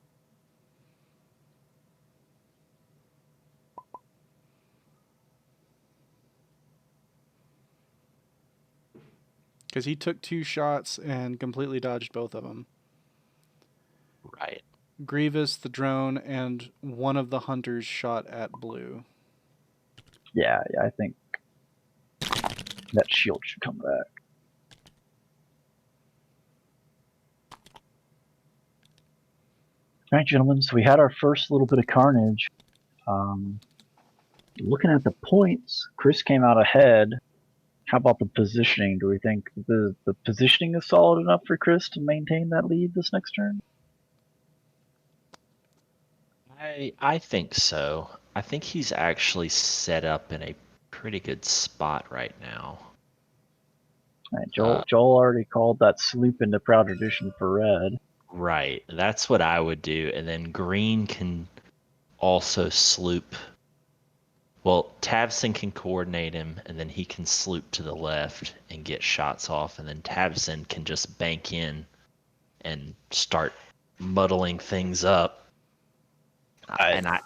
Because he took 2 shots and completely dodged both of them. Right. Grievous, the drone, and one of the hunters shot at blue. Yeah, I think that shield should come back. All right, gentlemen, so we had our first little bit of carnage. Looking at the points, Chris came out ahead. How about the positioning? Do we think the positioning is solid enough for Chris to maintain that lead this next turn? I think so. I think he's actually set up in a pretty good spot right now. All right, Joel already called that sloop into Proud Tradition for red. Right, that's what I would do, and then green can also sloop. Well, Tavson can coordinate him, and then he can sloop to the left and get shots off, and then Tavson can just bank in and start muddling things up. I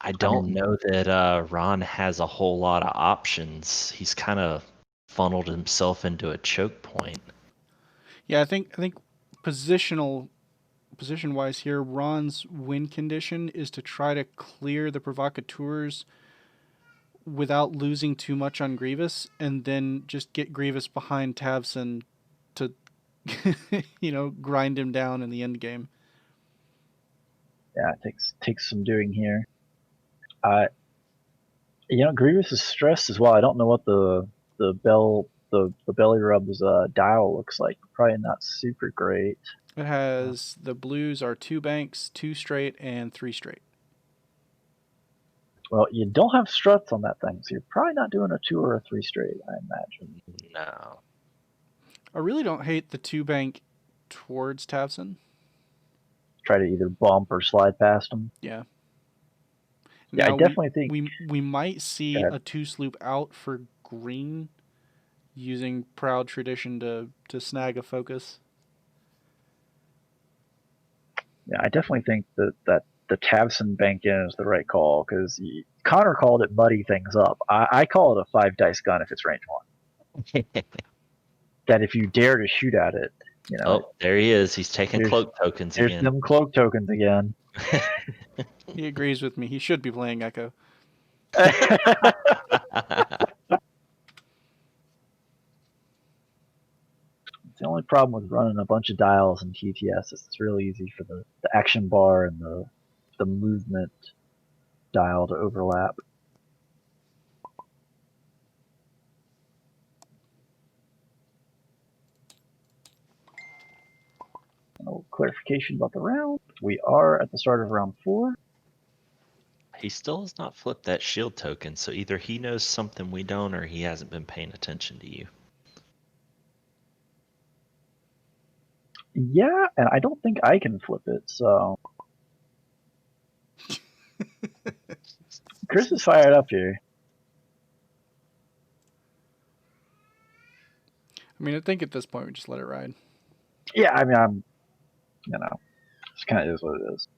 I don't know that Ron has a whole lot of options. He's kind of funneled himself into a choke point. Yeah, I think position wise here, Ron's win condition is to try to clear the provocateurs without losing too much on Grievous, and then just get Grievous behind Tavson to, grind him down in the end game. Yeah, it takes some doing here. Grievous is stressed as well. I don't know what the belly rub's dial looks like. Probably not super great. It has the blues are 2 banks, 2 straight, and 3 straight. Well, you don't have struts on that thing, so you're probably not doing a 2 or a 3 straight, I imagine. No. I really don't hate the 2 bank towards Tavson. Try to either bump or slide past him. Yeah. Yeah, Now I definitely think we might see a 2 sloop out for green, using Proud Tradition to snag a focus. Yeah, I definitely think that the Tavson bank in is the right call, because Connor called it muddy things up. I call it a 5 dice gun if it's range 1. That if you dare to shoot at it, Oh, there he is. He's taking cloak tokens there's again. them cloak tokens again. He agrees with me. He should be playing Echo. The only problem with running a bunch of dials in TTS is it's really easy for the action bar and the movement dial to overlap. A little clarification about the round. We are at the start of round 4. He still has not flipped that shield token, so either he knows something we don't or he hasn't been paying attention to you. Yeah, and I don't think I can flip it, so Chris is fired up here. I mean, I think at this point we just let it ride. Yeah, I mean, it kind of is what it is.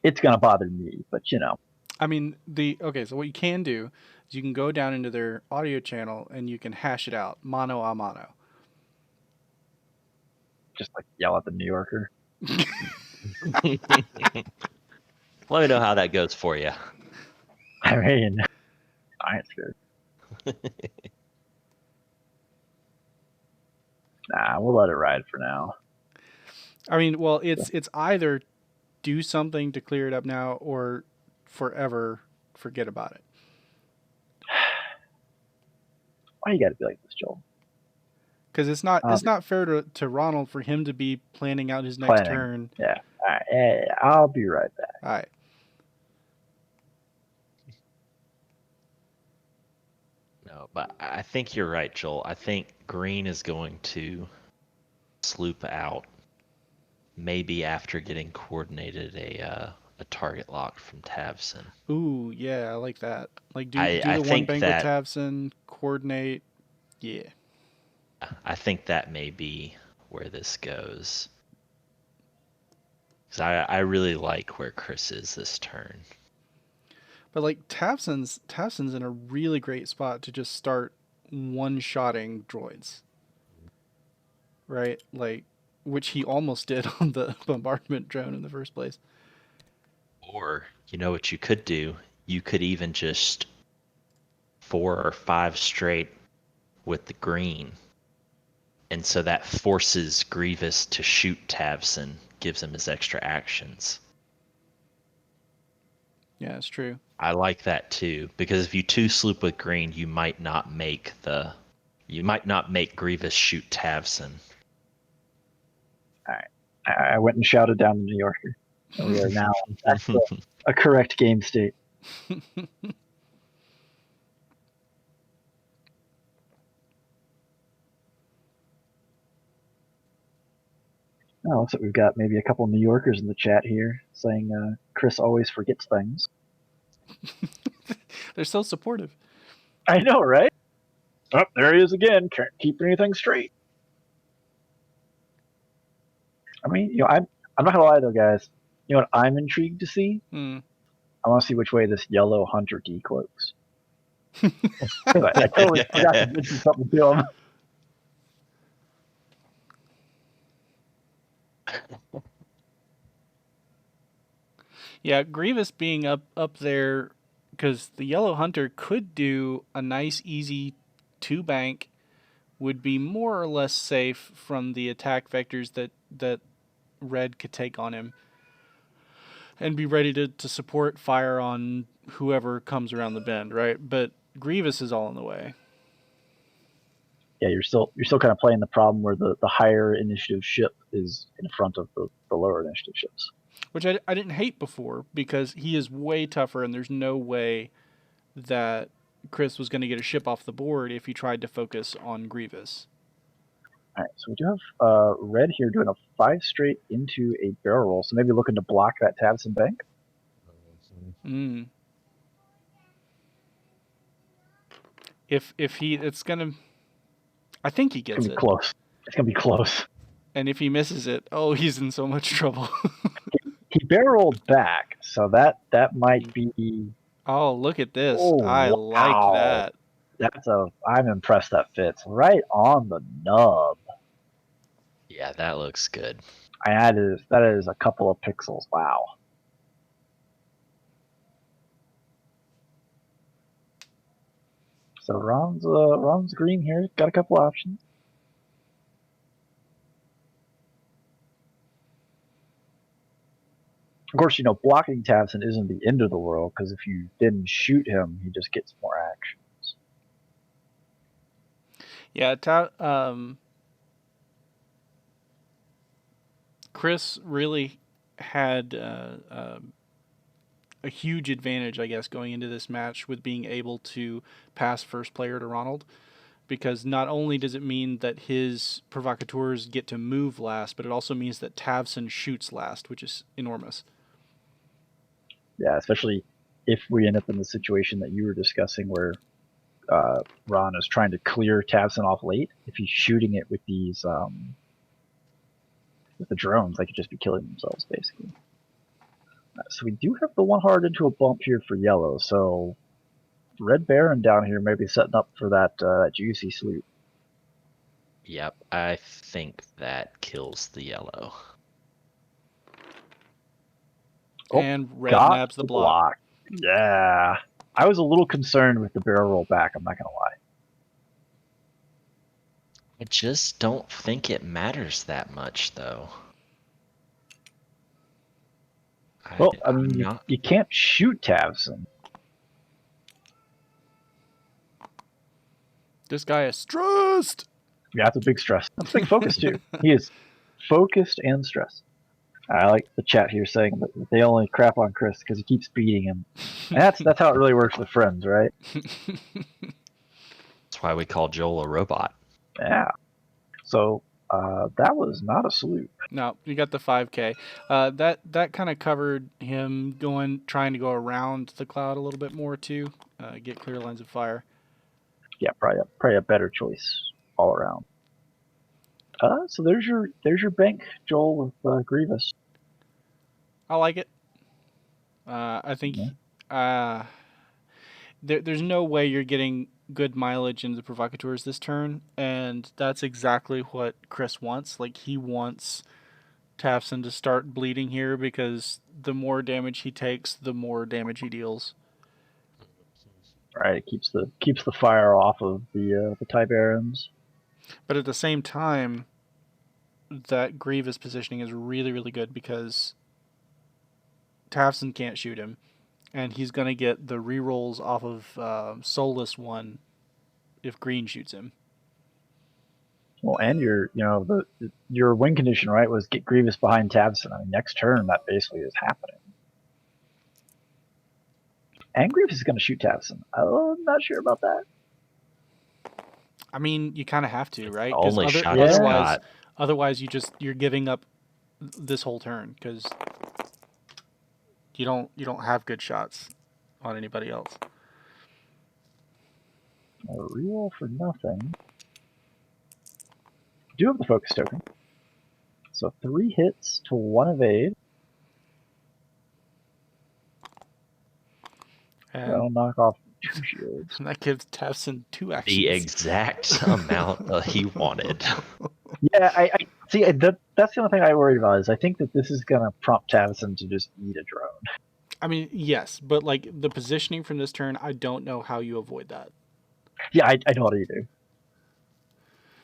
It's gonna bother me, but I mean, so what you can do is you can go down into their audio channel and you can hash it out, mano a mano. Just like yell at the New Yorker. Let me know how that goes for you. I mean, science good. Nah, we'll let it ride for now. I mean, well, it's either do something to clear it up now or forever forget about it. Why you gotta be like this, Joel? Because it's not fair to Ronald for him to be planning out his next turn. Yeah. All right. Hey, I'll be right back. All right. No, but I think you're right, Joel. I think green is going to sloop out, maybe after getting coordinated a target lock from Tavson. Ooh, yeah, I like that. Like do I the one think bank that- with Tavson, coordinate. Yeah. I think that may be where this goes. Because I really like where Chris is this turn. But like Tavson's in a really great spot to just start one-shotting droids. Right? Like, which he almost did on the bombardment drone in the first place. Or, you know what you could do? You could even just 4 or 5 straight with the green. And so that forces Grievous to shoot Tavson, gives him his extra actions. Yeah, it's true. I like that too, because if you 2 sloop with green, you might not make Grievous shoot Tavson. All right. I went and shouted down the New Yorker. So we are now at a correct game state. Oh, looks like we've got maybe a couple New Yorkers in the chat here saying Chris always forgets things. They're so supportive. I know, right? Oh, there he is again. Can't keep anything straight. I mean, I'm not gonna lie though, guys. You know what I'm intrigued to see? Hmm. I want to see which way this yellow hunter decloaks. I totally forgot to mention something to him. Yeah, Grievous being up there, because the Yellow Hunter could do a nice, easy 2-bank, would be more or less safe from the attack vectors that Red could take on him, and be ready to support fire on whoever comes around the bend, right? But Grievous is all in the way. Yeah, you're still kind of playing the problem where the higher initiative ship is in front of the lower initiative ships. Which I didn't hate before, because he is way tougher, and there's no way that Chris was going to get a ship off the board if he tried to focus on Grievous. All right, so we do have Red here doing a 5 straight into a barrel roll, so maybe looking to block that Tavson bank. Mm. If it's gonna, I think he It's gets gonna be it. close. It's gonna be close. And if he misses it, oh, he's in so much trouble. He barreled back, so that might be. Oh, look at this! I Oh like wow, that. I'm impressed that fits right on the nub. Yeah, that looks good. And that is a couple of pixels. Wow. So Ron's green here. Got a couple options. Of course, blocking Tavson isn't the end of the world, because if you didn't shoot him, he just gets more actions. Yeah, Chris really had a huge advantage, I guess, going into this match with being able to pass first player to Ronald, because not only does it mean that his provocateurs get to move last, but it also means that Tavson shoots last, which is enormous. Yeah, especially if we end up in the situation that you were discussing where Ron is trying to clear Tavson off late. If he's shooting it with these with the drones, they could just be killing themselves basically. So we do have the one hard into a bump here for yellow. So Red Baron down here maybe setting up for that juicy sloop. Yep, I think that kills the yellow. Oh, And Red got nabs the block. Yeah. I was a little concerned with the barrel roll back, I'm not going to lie. I just don't think it matters that much, though. Well, I mean, you can't shoot Tavson. This guy is stressed. Yeah, that's a big stress. That's a big focus, too. He is focused and stressed. I like the chat here saying that they only crap on Chris because he keeps beating him. And that's how it really works with friends, right? That's why we call Joel a robot. Yeah. So that was not a sloop. No, you got the 5K. That kind of covered him trying to go around the cloud a little bit more too, get clear lines of fire. Yeah, probably a better choice all around. So there's your bank, Joel, with Grievous. I like it. I think there's no way you're getting good mileage into the provocateurs this turn, and that's exactly what Chris wants. Like, he wants Tavson to start bleeding here, because the more damage he takes, the more damage he deals. Right, it keeps the fire off of the Tibarans. But at the same time, that Grievous positioning is really, really good, because Tavson can't shoot him, and he's going to get the rerolls off of Soulless 1 if Green shoots him. Well, and your win condition, right, was get Grievous behind Tavson. I mean, next turn that basically is happening. And Grievous is going to shoot Tavson. I'm not sure about that. I mean, you kind of have to, right? Only shot is not. Otherwise, you're giving up this whole turn, because you don't have good shots on anybody else. A reroll for nothing. Do have the focus token. So 3 hits to 1 evade. And That'll knock off 2 shields. that gives Tavson 2 actions. The exact amount he wanted. Yeah, I see. That's the only thing I worried about is I think that this is gonna prompt Tavison to just eat a drone. I mean, yes, but like the positioning from this turn, I don't know how you avoid that. Yeah, I know what you do.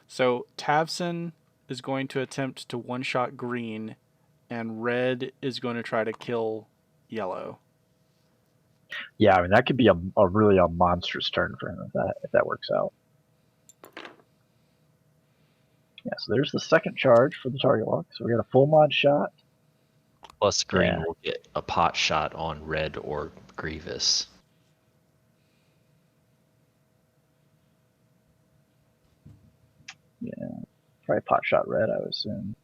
So Tavson is going to attempt to one-shot green, and red is going to try to kill yellow. Yeah, I mean that could be a really monstrous turn for him if that works out. Yeah, so there's the second charge for the target lock. So we got a full mod shot. Plus green Yeah. will get a pot shot on red or Grievous. Yeah, probably pot shot red, I would assume.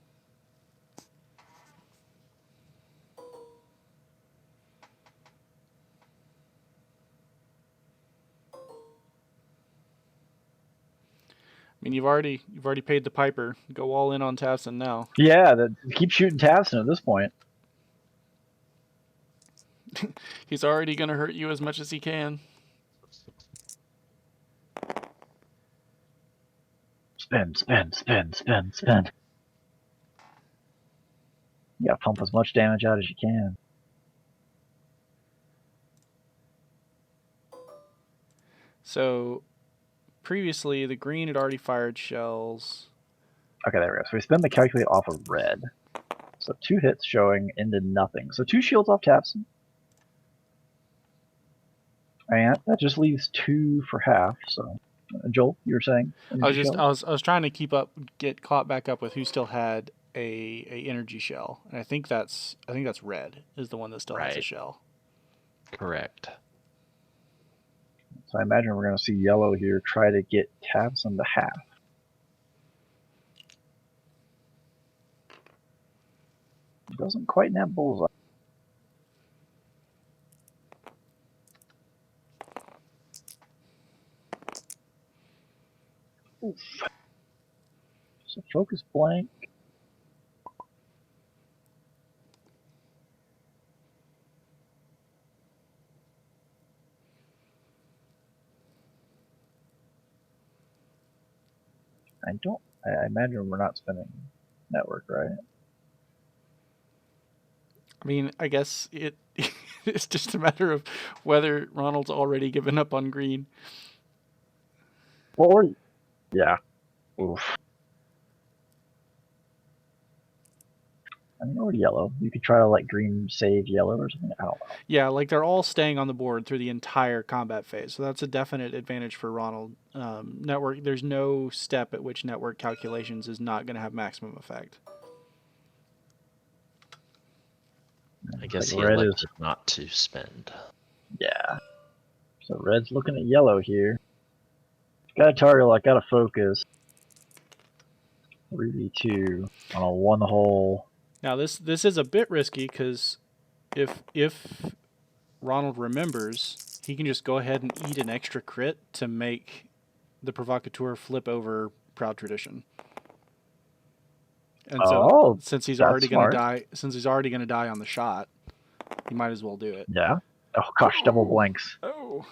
I mean, you've already paid the piper. Go all in on Tavson now. Yeah, keep shooting Tavson at this point. He's already going to hurt you as much as he can. Spin, spin, spin, spin, spin. You gotta pump as much damage out as you can. So previously, the green had already fired shells. Okay, there we go. So we spin the calculate off of red. So 2 hits showing into nothing. So 2 shields off Tavson. And that just leaves 2 for half. So, Joel, you were saying? I was trying to get caught back up with who still had a energy shell, and I think that's red is the one that still has a Right. shell. Correct. So I imagine we're going to see yellow here try to get Tavson to half. Doesn't quite net bullseye. Oof. So focus blank. I imagine we're not spinning network, right? I mean, I guess it's just a matter of whether Ronald's already given up on green. Or, yeah. Oof. I mean, or yellow. You could try to let green save yellow or something. I don't know. Yeah, like they're all staying on the board through the entire combat phase, so that's a definite advantage for Ronald. Network, there's no step at which network calculations is not going to have maximum effect. I guess like he red elected not to spend. Yeah. So red's looking at yellow here. Got a target lock, got to focus. 3v2 on a 1 hole. Now this is a bit risky because if Ronald remembers, he can just go ahead and eat an extra crit to make the Provocateur flip over Proud Tradition. And so since he's already going to die on the shot, he might as well do it. Yeah. Oh gosh, double blanks. Oh.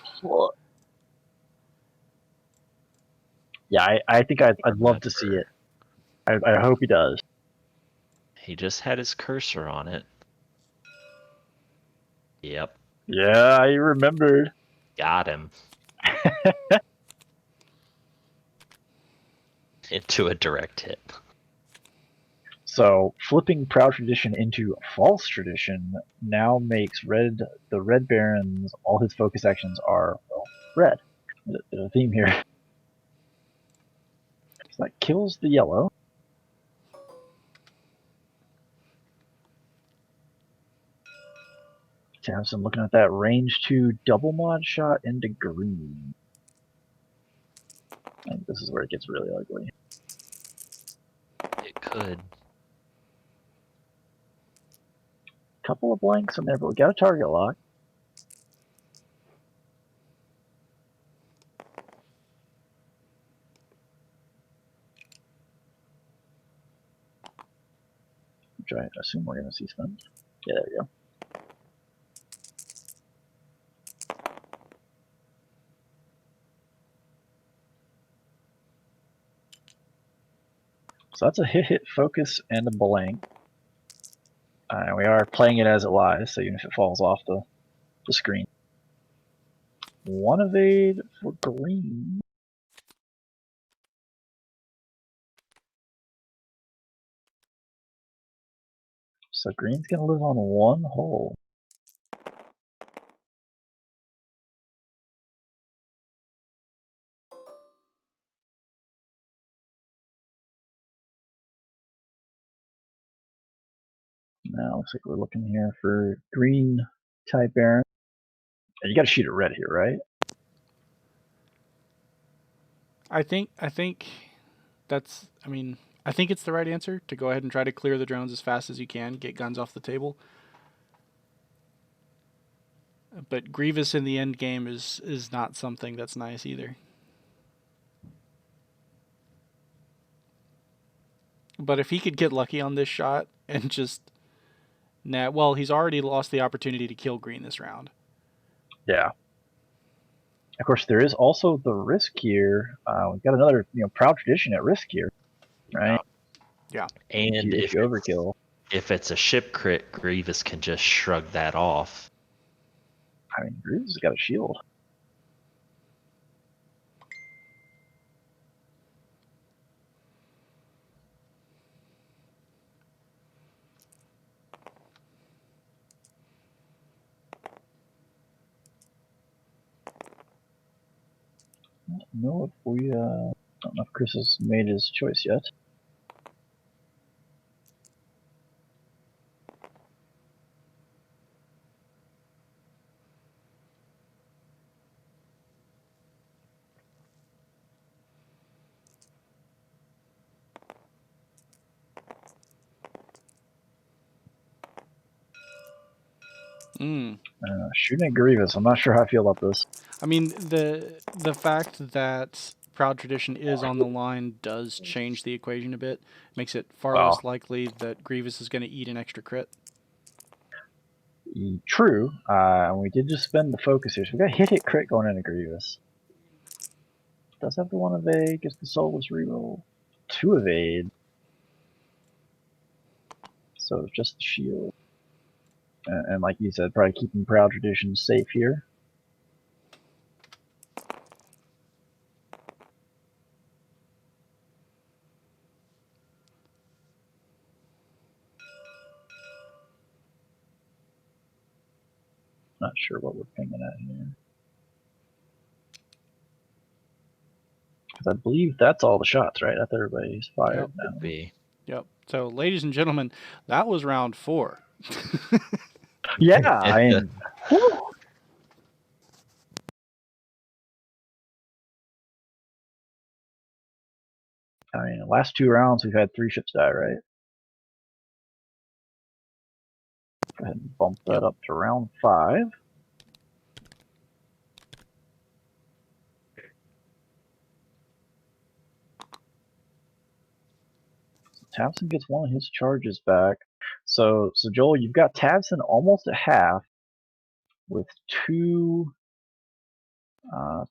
Yeah, I think I'd love to see it. I hope he does. He just had his cursor on it. Yep. Yeah, I remembered. Got him. Into a direct hit. So flipping Proud Tradition into False Tradition now makes the Red Barons, all his focus actions are, well, red. There's a theme here. So that kills the yellow. Tavson looking at that range 2 double mod shot into green. I think this is where it gets really ugly. It could. Couple of blanks in there, but we got a target lock. Which I assume we're going to see spins. Yeah, there we go. So that's a hit, focus, and a blank. And we are playing it as it lies, so even if it falls off the screen. 1 evade for green. So green's gonna live on 1 hole. Now looks like we're looking here for green type Baron. And you gotta shoot it red here, right? I think that's. I mean, I think it's the right answer to go ahead and try to clear the drones as fast as you can, get guns off the table. But Grievous in the end game is not something that's nice either. But if he could get lucky on this shot and just well, he's already lost the opportunity to kill green this round. Yeah. Of course, there is also the risk here. We've got another, proud tradition at risk here, right? Yeah. And if you overkill, if it's a ship crit, Grievous can just shrug that off. I mean, Grievous has got a shield. I don't know if we, I don't know if Chris has made his choice yet. Shooting at Grievous, I'm not sure how I feel about this. I mean, the fact that Proud Tradition is on the line does change the equation a bit. Makes it far less likely that Grievous is going to eat an extra crit. True. We did just spend the focus here, so we got hit crit going into Grievous. Does have the 1 evade, gets the soulless reroll. 2 evade. So just the shield. And like you said, probably keeping Proud Tradition safe here. Not sure what we're pinging at here. Because I believe that's all the shots, right? That's everybody's fired now. Could be. Yep. So, ladies and gentlemen, that was round 4. Yeah, I mean, whew. I mean, the last 2 rounds we've had 3 ships die, right? Go ahead and bump that up to round 5. Tavson gets 1 of his charges back. So Joel, you've got Tavson almost at half with 2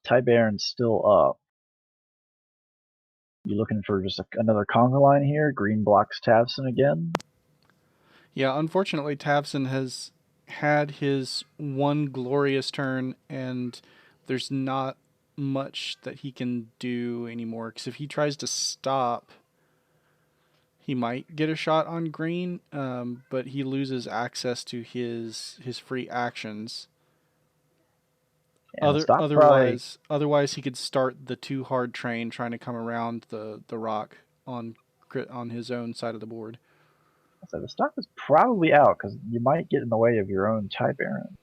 Ty Barons still up. You looking for just another conga line here? Green blocks Tavson again? Yeah, unfortunately, Tavson has had his one glorious turn, and there's not much that he can do anymore. Because if he tries to stop, he might get a shot on green, but he loses access to his free actions. Otherwise, he could start the too hard train trying to come around the rock on his own side of the board. So the stop is probably out because you might get in the way of your own Ty Baron.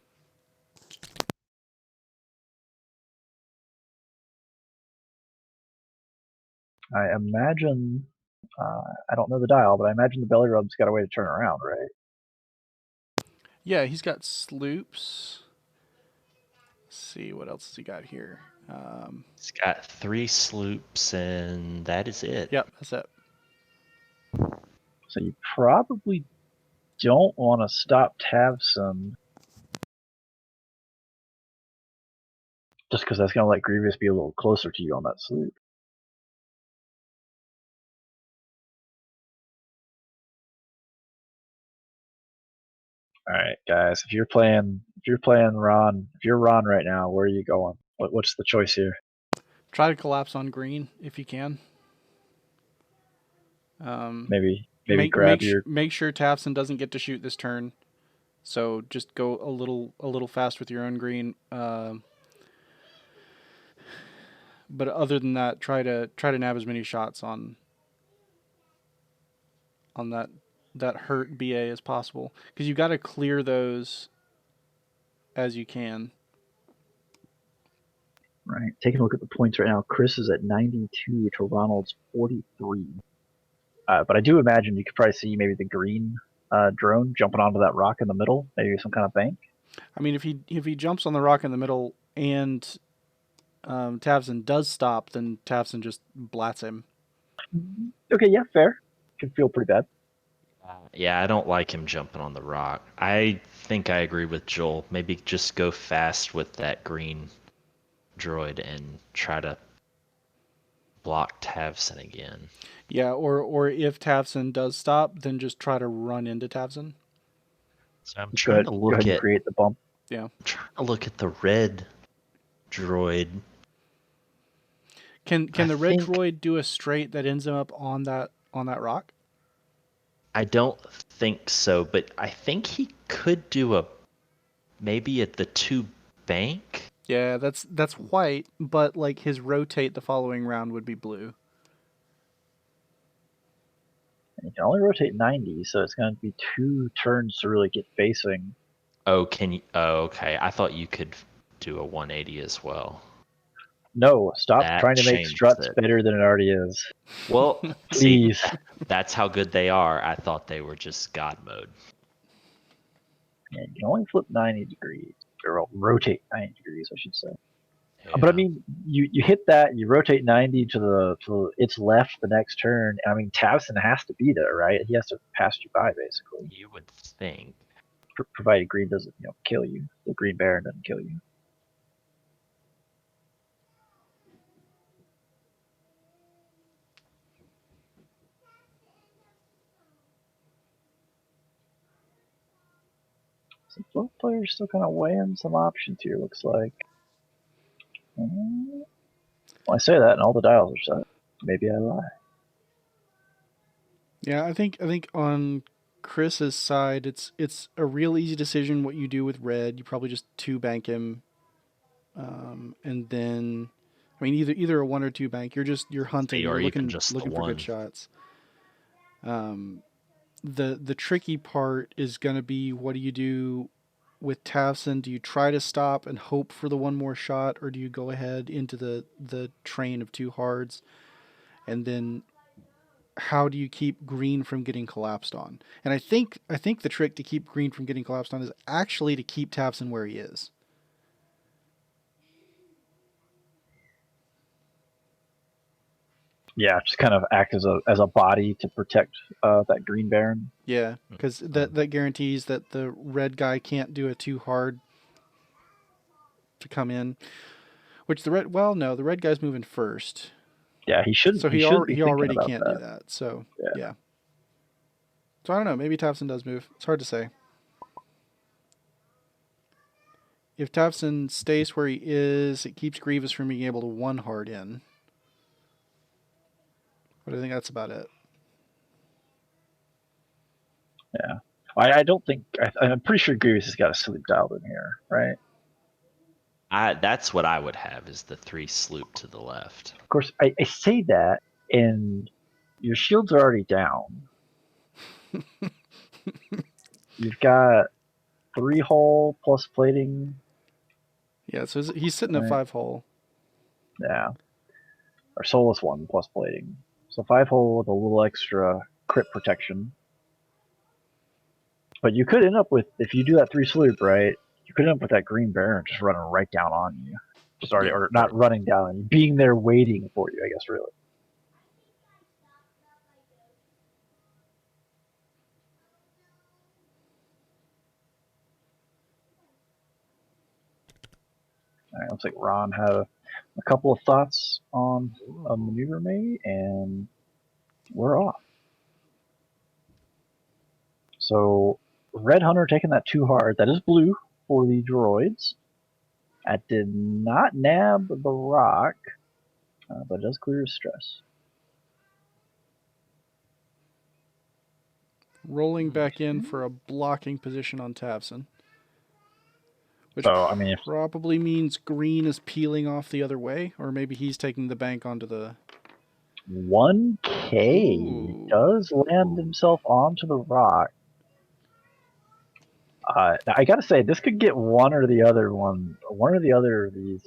I imagine, I don't know the dial, but I imagine the belly rub's got a way to turn around, right? Yeah, he's got sloops. Let's see, what else has he got here? He's got 3 sloops, and that is it. Yep, that's it. So you probably don't want to stop Tavson just because that's going to let Grievous be a little closer to you on that sloop. All right, guys. If you're playing Ron, if you're Ron right now, where are you going? What's the choice here? Try to collapse on green if you can. Maybe grab your. Make sure Tafson doesn't get to shoot this turn. So just go a little fast with your own green. But other than that, try to nab as many shots on that hurt BA as possible, because you got to clear those as you can. Right. Taking a look at the points right now, Chris is at 92 to Ronald's 43. But I do imagine you could probably see maybe the green drone jumping onto that rock in the middle, maybe some kind of bank. I mean, if he jumps on the rock in the middle and Tavson does stop, then Tavson just blats him. Okay, yeah, fair. Could feel pretty bad. Yeah, I don't like him jumping on the rock. I think I agree with Joel. Maybe just go fast with that green droid and try to block Tavson again. Yeah, or if Tavson does stop, then just try to run into Tavson. So I'm trying to Go ahead and create the bump. Yeah. I'm trying to look at the red droid. Can the red droid do a straight that ends him up on that rock? I don't think so, but I think he could do maybe at the 2 bank. Yeah, that's white, but like his rotate the following round would be blue. And you can only rotate 90, so it's going to be 2 turns to really get facing. Oh, can you? Oh, okay. I thought you could do a 180 as well. No, stop That trying to make changed struts it. better than it already is. Well, see, Please. that's how good they are. I thought they were just God mode. Yeah, you can only flip 90 degrees, or rotate 90 degrees, I should say. Yeah. But I mean, you hit that, you rotate 90 to its left the next turn. I mean, Tavson has to be there, right? He has to pass you by, basically. You would think. Provided green doesn't, kill you. The green baron doesn't kill you. So both players still kind of weighing some options here, looks like. Well, I say that and all the dials are set. Maybe I lie. Yeah, I think on Chris's side, it's a real easy decision what you do with red. You probably just 2 bank him, and then, I mean, either a 1 or 2 bank. You're hunting. Or You're even just looking the for 1. good shots. The tricky part is going to be, what do you do with Tavson? Do you try to stop and hope for the 1 more shot, or do you go ahead into the train of 2 hards, and then how do you keep green from getting collapsed on? And I think the trick to keep green from getting collapsed on is actually to keep Tavson where he is. Yeah, just kind of act as a body to protect that green baron. Yeah, because that guarantees that the red guy can't do a 2 hard to come in. Which the red guy's moving first. Yeah, he shouldn't. So he already can't do that. So yeah. So I don't know. Maybe Tavson does move. It's hard to say. If Tavson stays where he is, it keeps Grievous from being able to 1 hard in. But I think that's about it. Yeah. I don't think... I'm pretty sure Grievous has got a sleep dialed in here, right? That's what I would have, is the 3 sloop to the left. Of course, I say that, and your shields are already down. You've got 3 hull plus plating. Yeah, so he's sitting at 5 hull. Yeah. Or Solus 1 plus plating. So 5 hull with a little extra crit protection. But you could end up with, if you do that 3 sloop, right, you could end up with that green baron just running right down on you. Just already, or not running down on you, being there waiting for you, I guess, really. All right, looks like Ron had a couple of thoughts on a maneuver made, and we're off. So Red Hunter taking that too hard. That is blue for the droids. That did not nab the rock, but it does clear his stress. Rolling back in for a blocking position on Tavson. Which So, I mean, if probably means green is peeling off the other way, or maybe he's taking the bank onto the... 1K Ooh. does land himself onto the rock. I gotta say, this could get one or the other of these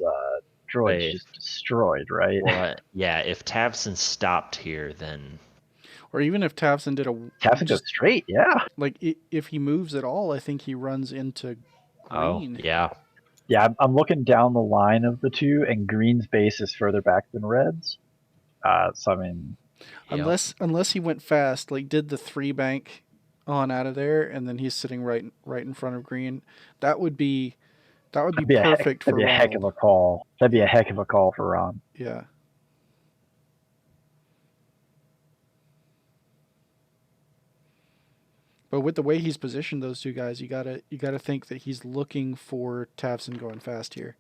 droids Wait. just destroyed, right? Well, yeah, if Tavson stopped here, then Or even if Tavson did a... Tavson goes straight, yeah. Like, if he moves at all, I think he runs into green. oh yeah, Yeah, I'm looking down the line of the two, and green's base is further back than red's. So I mean, yep. Unless he went fast, like did the 3 bank on out of there, and then he's sitting right in front of green. That would be perfect for that'd be a heck of Ronald. a call. That'd be a heck of a call for Ron. Yeah. But with the way he's positioned those two guys, you gotta think that he's looking for Tavson going fast here.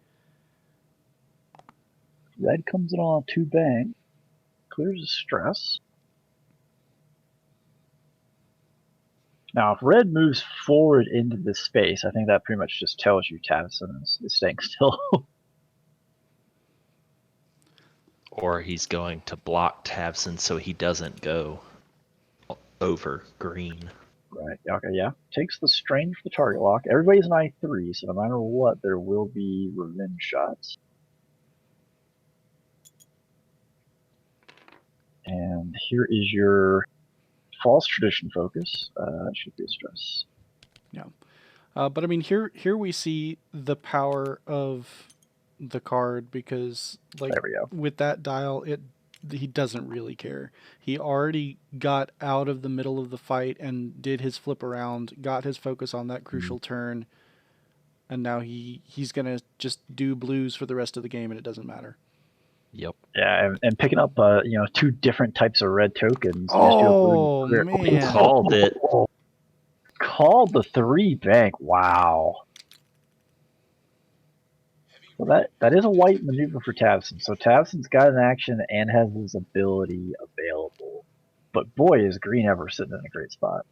Red comes in on 2 bank, clears his stress. Now, if red moves forward into this space, I think that pretty much just tells you Tavson is staying still. Or he's going to block Tavson so he doesn't go over green. Right. Okay. Yeah. Takes the strain for the target lock. Everybody's an I3, so no matter what, there will be revenge shots. And here is your false tradition focus. That should be a stress. Yeah. But I mean, here we see the power of the card, because like There we go. with that dial, he doesn't really care. He already got out of the middle of the fight and did his flip around, got his focus on that crucial turn, and now he's gonna just do blues for the rest of the game, and it doesn't matter. Yep. Yeah, and picking up 2 different types of red tokens. Oh man! Called it. Called the 3 bank. Wow. Well, that is a white maneuver for Tavson. So Tavson's got an action and has his ability available. But boy, is green ever sitting in a great spot.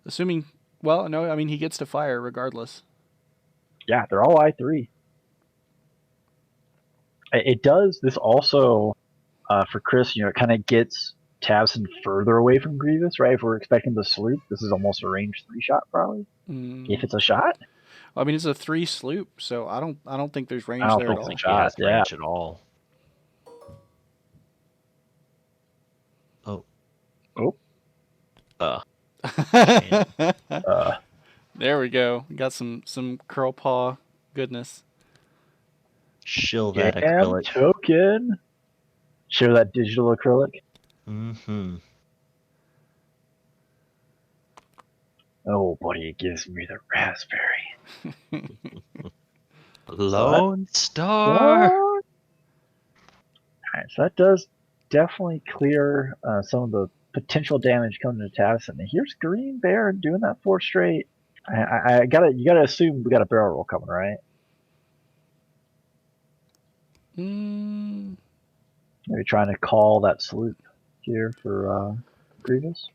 Assuming, well, no, I mean he gets to fire regardless. Yeah, they're all I3. It does. This also, for Chris, it kind of gets Tavson further away from Grievous, right? If we're expecting the sloop, this is almost a range 3 shot, probably. If it's a shot. I mean, it's a 3 sloop, so I don't think there's range I there don't at all. think He has range at all. Oh. There we go. We got some curl paw goodness. Shill that acrylic. Token. Show that digital acrylic. Mm-hmm. Oh, buddy, it gives me the raspberry. Lone Star. Alright, so that does definitely clear some of the potential damage coming to Tavson. And here's Green Bear doing that 4 straight. You gotta assume we got a barrel roll coming, right? Maybe trying to call that sloop here for Grievous.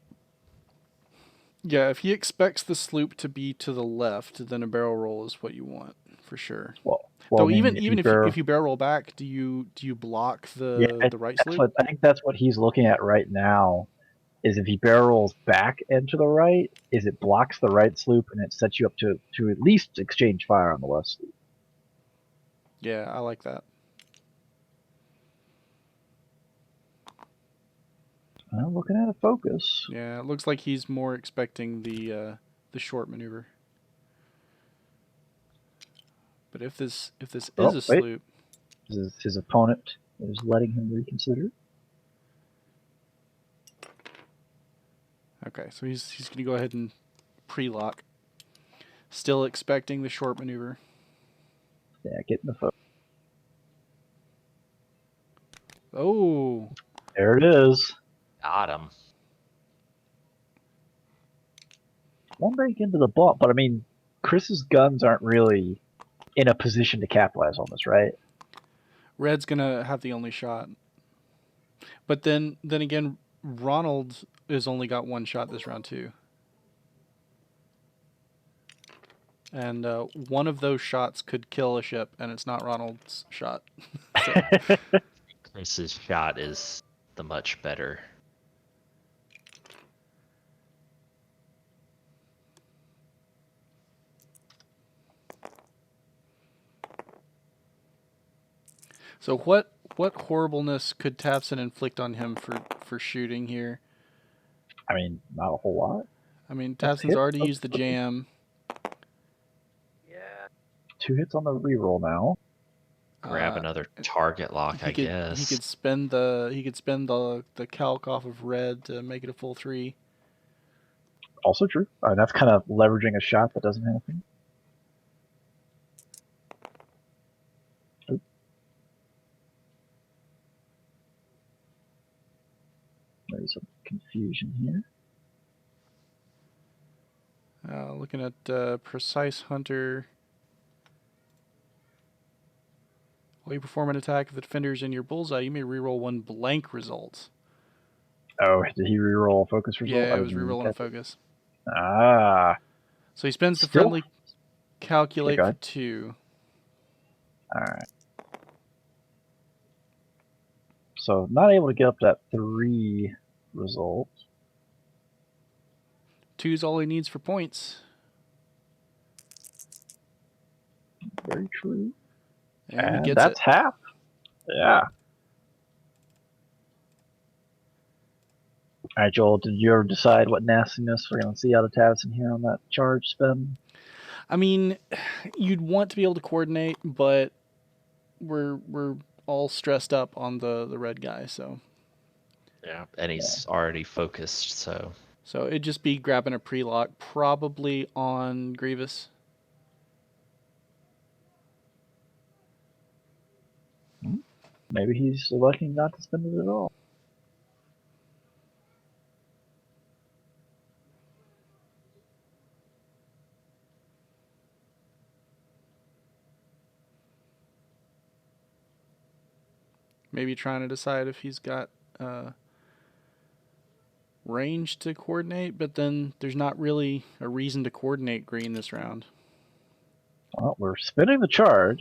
Yeah, if he expects the sloop to be to the left, then a barrel roll is what you want for sure. Well, Though I mean, if you barrel roll back, do you block the right sloop? I think that's what he's looking at right now. Is if he barrel rolls back and to the right, is it blocks the right sloop and it sets you up to at least exchange fire on the left sloop. Yeah, I like that. I'm looking at a focus. Yeah, it looks like he's more expecting the short maneuver. But if this is a sloop, his opponent is letting him reconsider. okay, so he's going to go ahead and pre-lock. Still expecting the short maneuver. Yeah, getting the focus. Oh, there it is. Got him. one bank into the ball, but I mean, Chris's guns aren't really in a position to capitalize on this, right? Red's gonna have the only shot. But then again, Ronald has only got one shot this round too. And one of those shots could kill a ship, and it's not Ronald's shot. So, Chris's shot is the much better. so what horribleness could Tafson inflict on him for shooting here? I mean, not a whole lot. I mean, That's a Tafson's hit. already used the jam. 2 hits on the reroll now. Grab another target lock, I guess. He could spend the calc off of Red to make it a full 3. Also true. That's kind of leveraging a shot that doesn't happen. Oop. There's some confusion here. Looking at Precise Hunter. While you perform an attack, if the defender is in your bullseye, you may reroll 1 blank result. Oh, did he reroll a focus result? Yeah, it was rerolling a focus. Ah. So he spends the Still? friendly calculate Okay, for 2. Alright. So, not able to get up that 3 result. 2's all he needs for points. Very true. And he gets that's it. half. Yeah. Alright, Joel, did you ever decide what nastiness we're going to see out of Tavson here on that charge spin? I mean, you'd want to be able to coordinate, but we're all stressed up on the red guy, so. Yeah, and he's already focused, so. So it'd just be grabbing a pre-lock, probably on Grievous. Maybe he's electing not to spend it at all. Maybe trying to decide if he's got range to coordinate, but then there's not really a reason to coordinate green this round. Well, we're spinning the charge.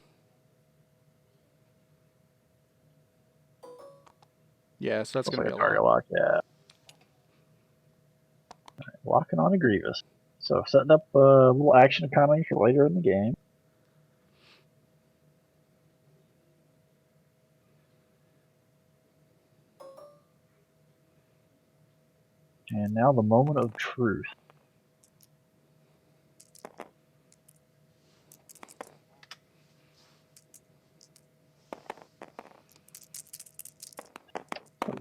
Yeah, so that's going to be a target lot. lock, yeah. Right, locking on a Grievous. So setting up a little action economy for later in the game. And now the moment of truth.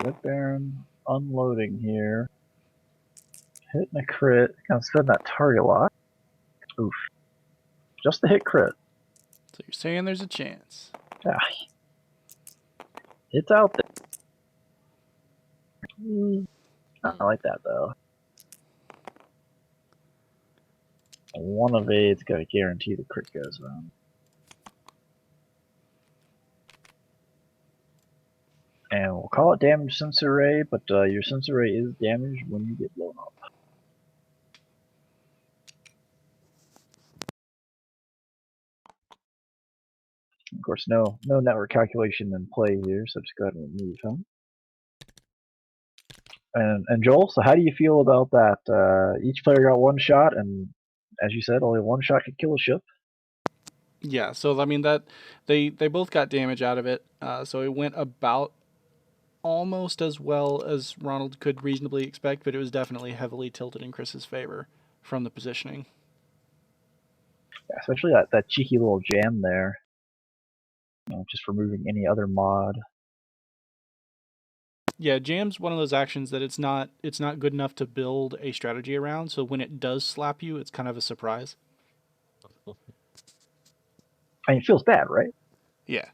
Red Baron unloading here. Hitting a crit. Gonna spend that target lock. Oof. Just the hit crit. So you're saying there's a chance. Yeah. It's out there. I like that though. One evade's gonna guarantee the crit goes on. And we'll call it damage sensor ray, but your sensor ray is damaged when you get blown up. Of course, no network calculation in play here, so just go ahead and remove him. And Joel, so how do you feel about that? Each player got 1 shot, and as you said, only 1 shot could kill a ship. Yeah, so I mean that they both got damage out of it. So it went about almost as well as Ronald could reasonably expect, but it was definitely heavily tilted in Chris's favor from the positioning. Yeah, especially that cheeky little jam there. Just removing any other mod. Yeah, jam's one of those actions that it's not good enough to build a strategy around, so when it does slap you, it's kind of a surprise. I mean, it feels bad, right? Yeah.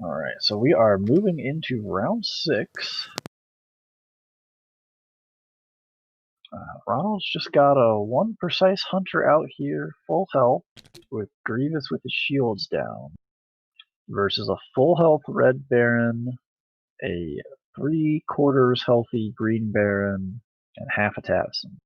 Alright, so we are moving into round 6. Ronald's just got a 1 precise hunter out here, full health, with Grievous with his shields down, versus a full health Red Baron, a 3/4 healthy Green Baron, and half a Tabson.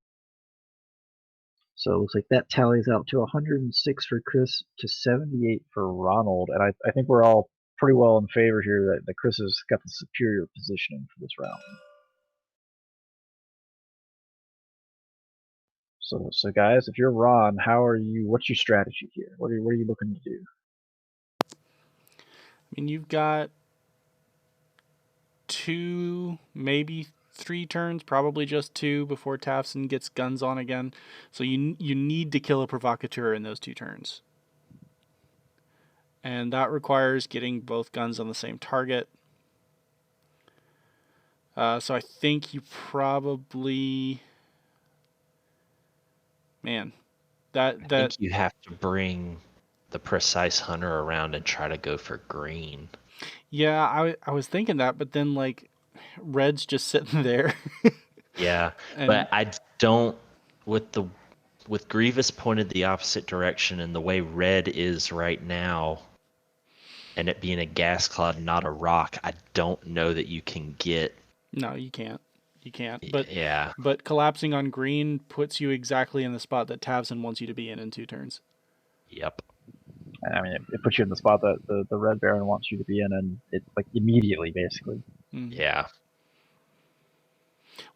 So it looks like that tallies out to 106 for Chris to 78 for Ronald, and I think we're all pretty well in favor here that Chris has got the superior positioning for this round. So guys, if you're Ron, what's your strategy here? What are you looking to do? I mean, you've got 2, maybe 3 turns, probably just 2 before Tafson gets guns on again. So you need to kill a provocateur in those 2 turns. And that requires getting both guns on the same target. So I think you probably... Man, I think you have to bring the precise hunter around and try to go for green. Yeah, I was thinking that, but then like red's just sitting there. Yeah, And but I don't with Grievous pointed the opposite direction and the way red is right now, and it being a gas cloud, not a rock. I don't know that you can get. no, you can't. You can't. Yeah. But collapsing on green puts you exactly in the spot that Tavson wants you to be in 2 turns. Yep. I mean, it puts you in the spot that the Red Baron wants you to be in, and it like immediately, basically. Yeah.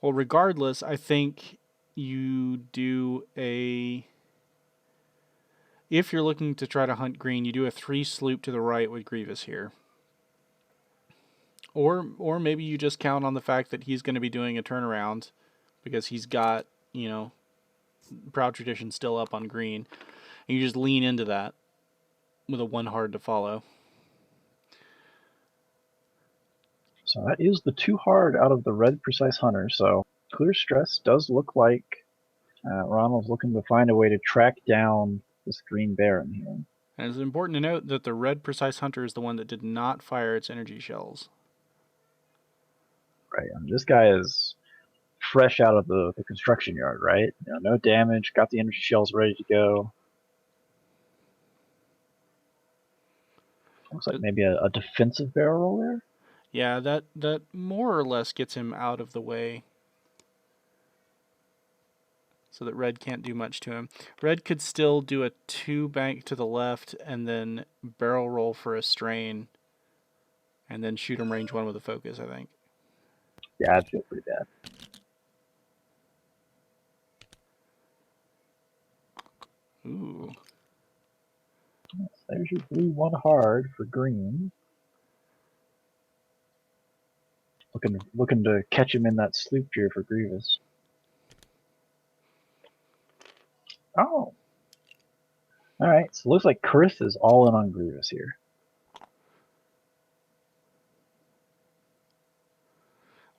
Well, regardless, I think you do a... If you're looking to try to hunt green, you do a 3 sloop to the right with Grievous here. Or maybe you just count on the fact that he's going to be doing a turnaround because he's got, Proud Tradition still up on green. And you just lean into that with a 1 hard to follow. So that is the 2 hard out of the red precise hunter. So clear stress does look like Ronald's looking to find a way to track down this green Baron here. And it's important to note that the red precise hunter is the one that did not fire its energy shells. Right. I mean, this guy is fresh out of the construction yard, right? No damage, got the energy shells ready to go. Looks like maybe a defensive barrel roll there. Yeah, that more or less gets him out of the way so that red can't do much to him. Red could still do a 2 bank to the left and then barrel roll for a strain and then shoot him range 1 with a focus, I think. Yeah, I'd feel pretty bad. Ooh. There's your blue 1 hard for green. Looking to catch him in that sloop here for Grievous. Oh. Alright, so it looks like Chris is all in on Grievous here.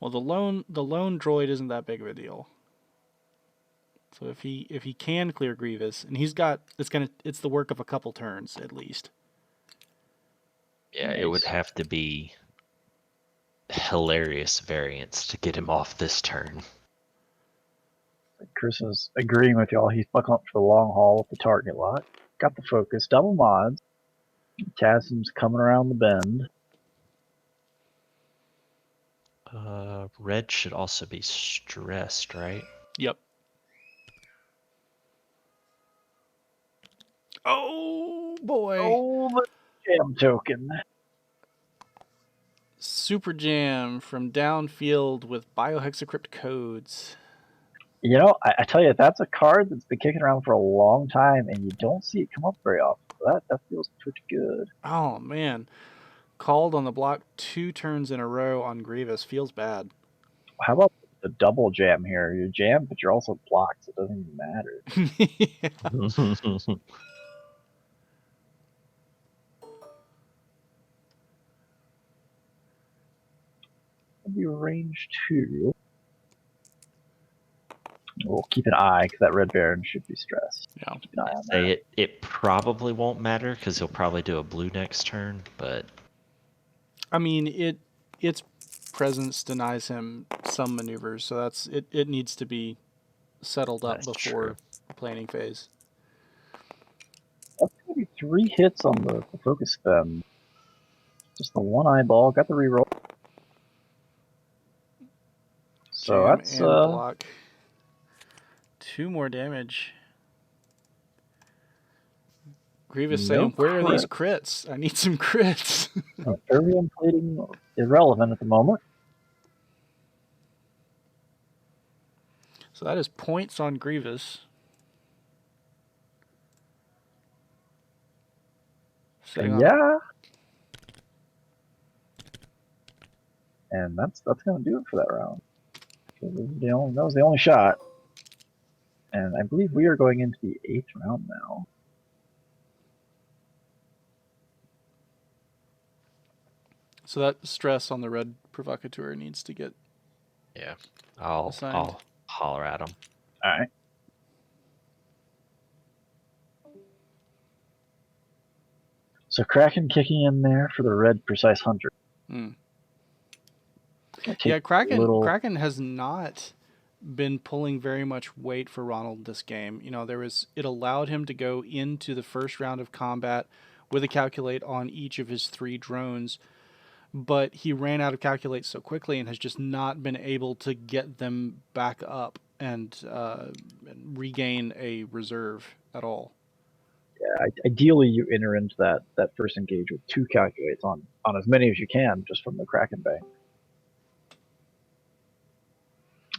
Well, the lone droid isn't that big of a deal. So if he can clear Grievous, and it's the work of a couple turns at least. Yeah, Nice. It would have to be hilarious variance to get him off this turn. Chris is agreeing with y'all. He's buckling up for the long haul with the target lock. Got the focus, double mods. Tassim's coming around the bend. Red should also be stressed, right? Yep. Oh boy. Oh, the jam token. Super Jam from downfield with biohexacrypt codes. You know, I tell you, that's a card that's been kicking around for a long time, and you don't see it come up very often. So that feels pretty good. Oh man, called on the block 2 turns in a row on Grievous feels bad. How about the double jam here? You're jammed, but you're also blocked. So it doesn't even matter. Yeah. Maybe range 2. We'll keep an eye because that red Baron should be stressed. Yeah. Keep an eye on that. It probably won't matter because he'll probably do a blue next turn, but I mean, its presence denies him some maneuvers, so it needs to be settled up That's before true. planning phase. That's gonna be 3 hits on the focus stem. Just the one eyeball. Got the reroll. So Jam that's and block. 2 more damage. Grievous no saying, "Where are these crit. crits? I need some crits." Therium plating irrelevant at the moment. So that is points on Grievous. Yeah. And that's gonna do it for that round. That was the only shot. And I believe we are going into the 8th round now. So that stress on the red provocateur needs to get. Yeah, I'll holler at him. All right. So Kraken kicking in there for the red precise hunter. Mm. Yeah, Kraken has not been pulling very much weight for Ronald this game. You know, it allowed him to go into the first round of combat with a calculate on each of his 3 drones, but he ran out of calculates so quickly and has just not been able to get them back up and regain a reserve at all. Yeah, ideally you enter into that first engage with 2 calculates on as many as you can just from the Kraken bank.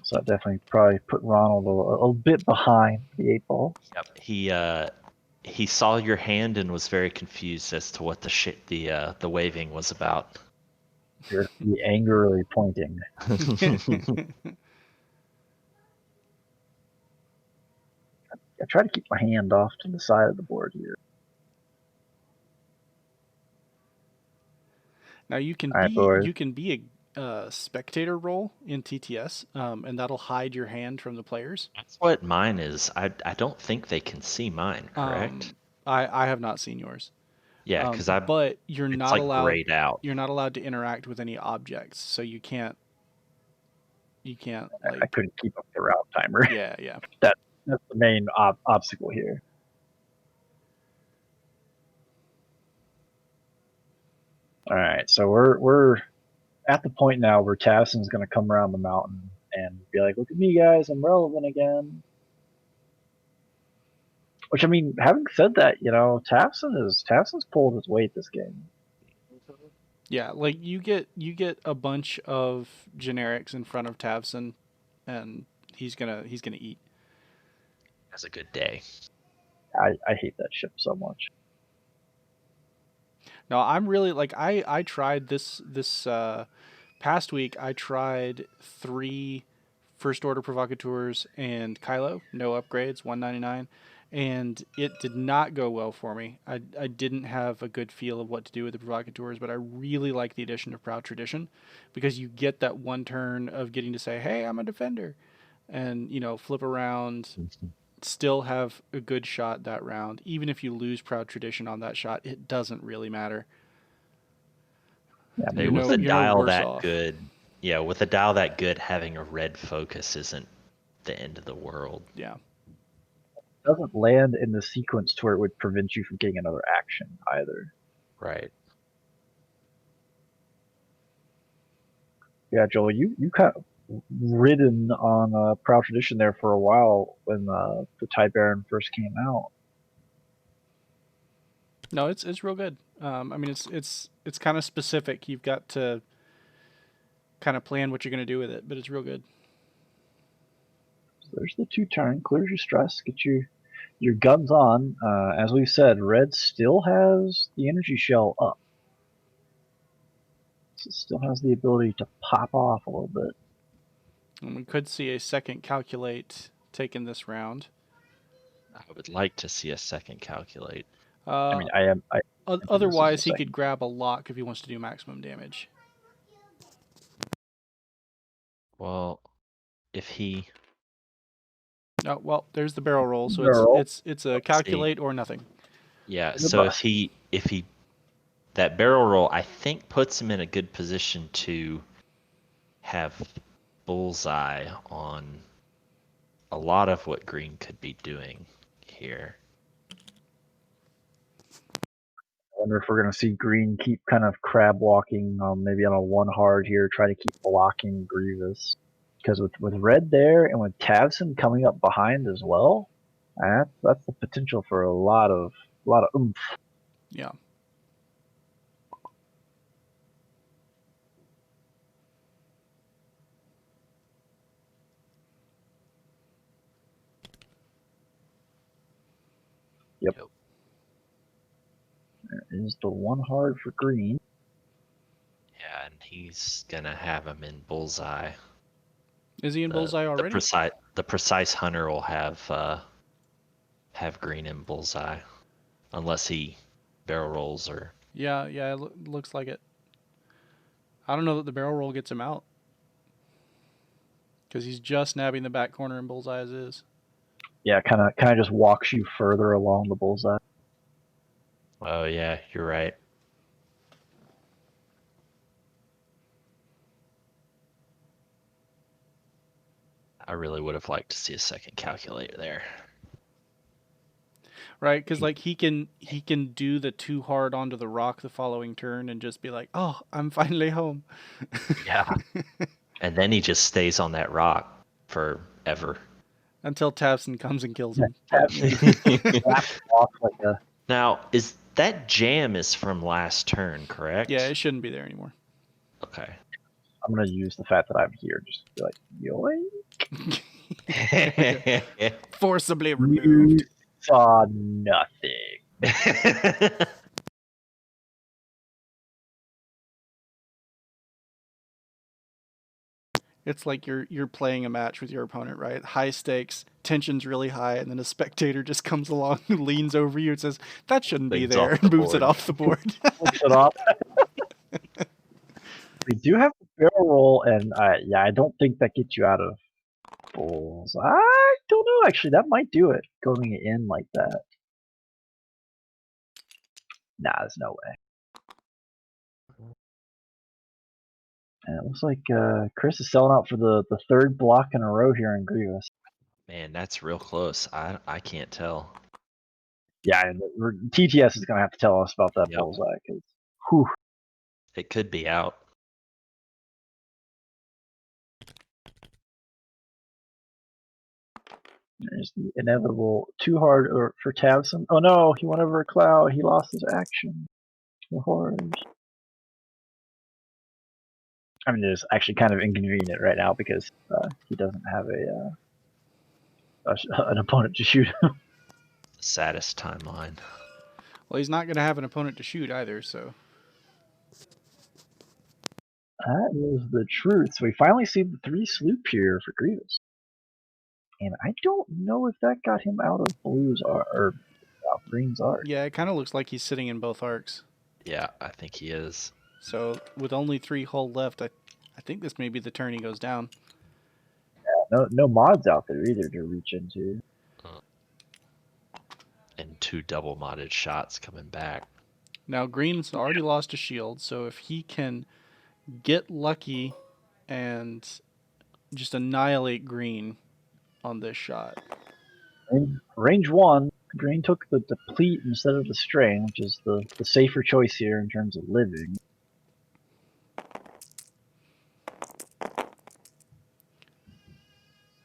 So that definitely probably put Ronald a bit behind the 8 ball. Yep. He saw your hand and was very confused as to what the waving was about. The angrily pointing. I try to keep my hand off to the side of the board here. Now you can be a spectator role in TTS, and that'll hide your hand from the players. That's what mine is. I don't think they can see mine, correct? I have not seen yours. Yeah, because but you're it's not like allowed. grayed out. You're not allowed to interact with any objects, so you can't. Like. I couldn't keep up the route timer. Yeah. That's the main obstacle here. All right, so we're at the point now where Tavson's going to come around the mountain and be like, "Look at me, guys! I'm relevant again." Which, I mean, having said that, Tavson's pulled his weight this game. Yeah, like you get a bunch of generics in front of Tavson, and he's gonna eat. Has a good day. I hate that ship so much. No, I'm really like I tried this past week. I tried 3 first order provocateurs and Kylo, no upgrades, 199, and it did not go well for me. I didn't have a good feel of what to do with the provocateurs, but I really like the addition of Proud Tradition because you get that one turn of getting to say, "Hey, I'm a defender," and flip around. Still have a good shot that round. Even if you lose Proud Tradition on that shot, it doesn't really matter. Yeah, With a dial that good, with a dial that good, having a red focus isn't the end of the world. Yeah. It doesn't land in the sequence to where it would prevent you from getting another action either. Right. Yeah, Joel, you kind of ridden on Proud Tradition there for a while when the Tide Baron first came out. No, it's real good. I mean, it's kind of specific. You've got to kind of plan what you're going to do with it, but it's real good. So there's the 2-turn, clears your stress, get your guns on. As we've said, red still has the energy shell up. So it still has the ability to pop off a little bit. And we could see a second calculate taken this round. I would like to see a second calculate. I mean, otherwise, he could grab a lock if he wants to do maximum damage. Well, if he. Oh, well, there's the barrel roll. So it's a calculate or nothing. Yeah. So if he that barrel roll, I think, puts him in a good position to have bullseye on a lot of what green could be doing here. I wonder if we're going to see green keep kind of crab walking, maybe on a 1 hard here, try to keep blocking Grievous. Because with red there and with Tavson coming up behind as well, that's the potential for a lot of oomph. Yeah. Yep. There is the 1 hard for green. Yeah, and he's gonna have him in bullseye. Is he in bullseye already? The precise hunter will have green in bullseye, unless he barrel rolls or. Yeah, it looks like it. I don't know that the barrel roll gets him out. Because he's just nabbing the back corner in bullseye as is. Yeah, kind of just walks you further along the bullseye. Oh yeah, you're right. I really would have liked to see a second calculator there. Right, because like he can do the 2 hard onto the rock the following turn and just be like, oh, I'm finally home. Yeah. And then he just stays on that rock forever. Until Tavson comes and kills him. Off like a. Now, is that jam is from last turn, correct? Yeah, it shouldn't be there anymore. Okay. I'm gonna use the fact that I'm here just to be like, yoink. Forcibly removed. You saw nothing. It's like you're playing a match with your opponent, right? High stakes, tension's really high, and then a spectator just comes along, leans over you, and says, "That shouldn't be Things there," off and the moves it board. off the board. Flips it off. We do have a barrel roll, and I don't think that gets you out of bulls. I don't know. Actually, that might do it. Going in like that. Nah, there's no way. And it looks like Chris is selling out for the 3rd block in a row here in Grievous. Man, that's real close. I can't tell. Yeah, and TTS is gonna have to tell us about that Yep. bullseye because, whew. It could be out. There's the inevitable 2 hard for Tavson. Oh no, he went over a cloud. He lost his action. The horrors. I mean, it's actually kind of inconvenient right now because he doesn't have an opponent to shoot. The saddest timeline. Well, he's not going to have an opponent to shoot either, so. That is the truth. So we finally see the 3 sloop here for Grievous. And I don't know if that got him out of blues or green's arc. Yeah, it kind of looks like he's sitting in both arcs. Yeah, I think he is. So with only 3 hull left, I think this may be the turn he goes down. Yeah, no mods out there either to reach into. And 2 double modded shots coming back. Now green's already lost a shield, so if he can get lucky and just annihilate green on this shot. Range 1, green took the deplete instead of the strain, which is the safer choice here in terms of living.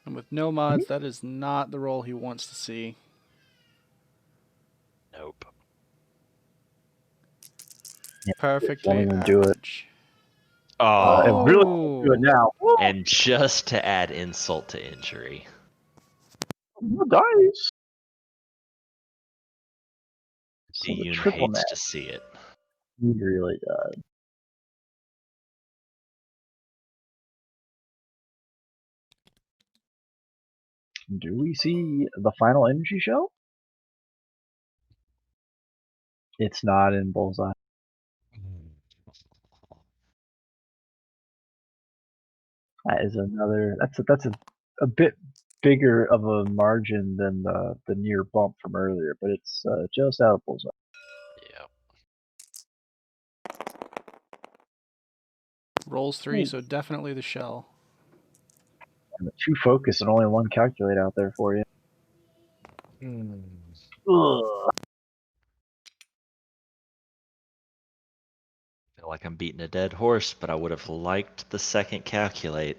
And with no mods, that is not the roll he wants to see. Nope. Yeah, Perfectly won't even do it. average. Oh, It really won't do it now. and just to add insult to injury. No dice. So the Diyun triple hates net. to see it. He really does. Do we see the final energy show? It's not in bullseye. That is another. That's a bit bigger of a margin than the near bump from earlier, but it's just out of bullseye. Yeah. Rolls 3, so definitely the shell. And 2 focus and only 1 calculate out there for you. Ugh. Feel like I'm beating a dead horse, but I would have liked the second calculate.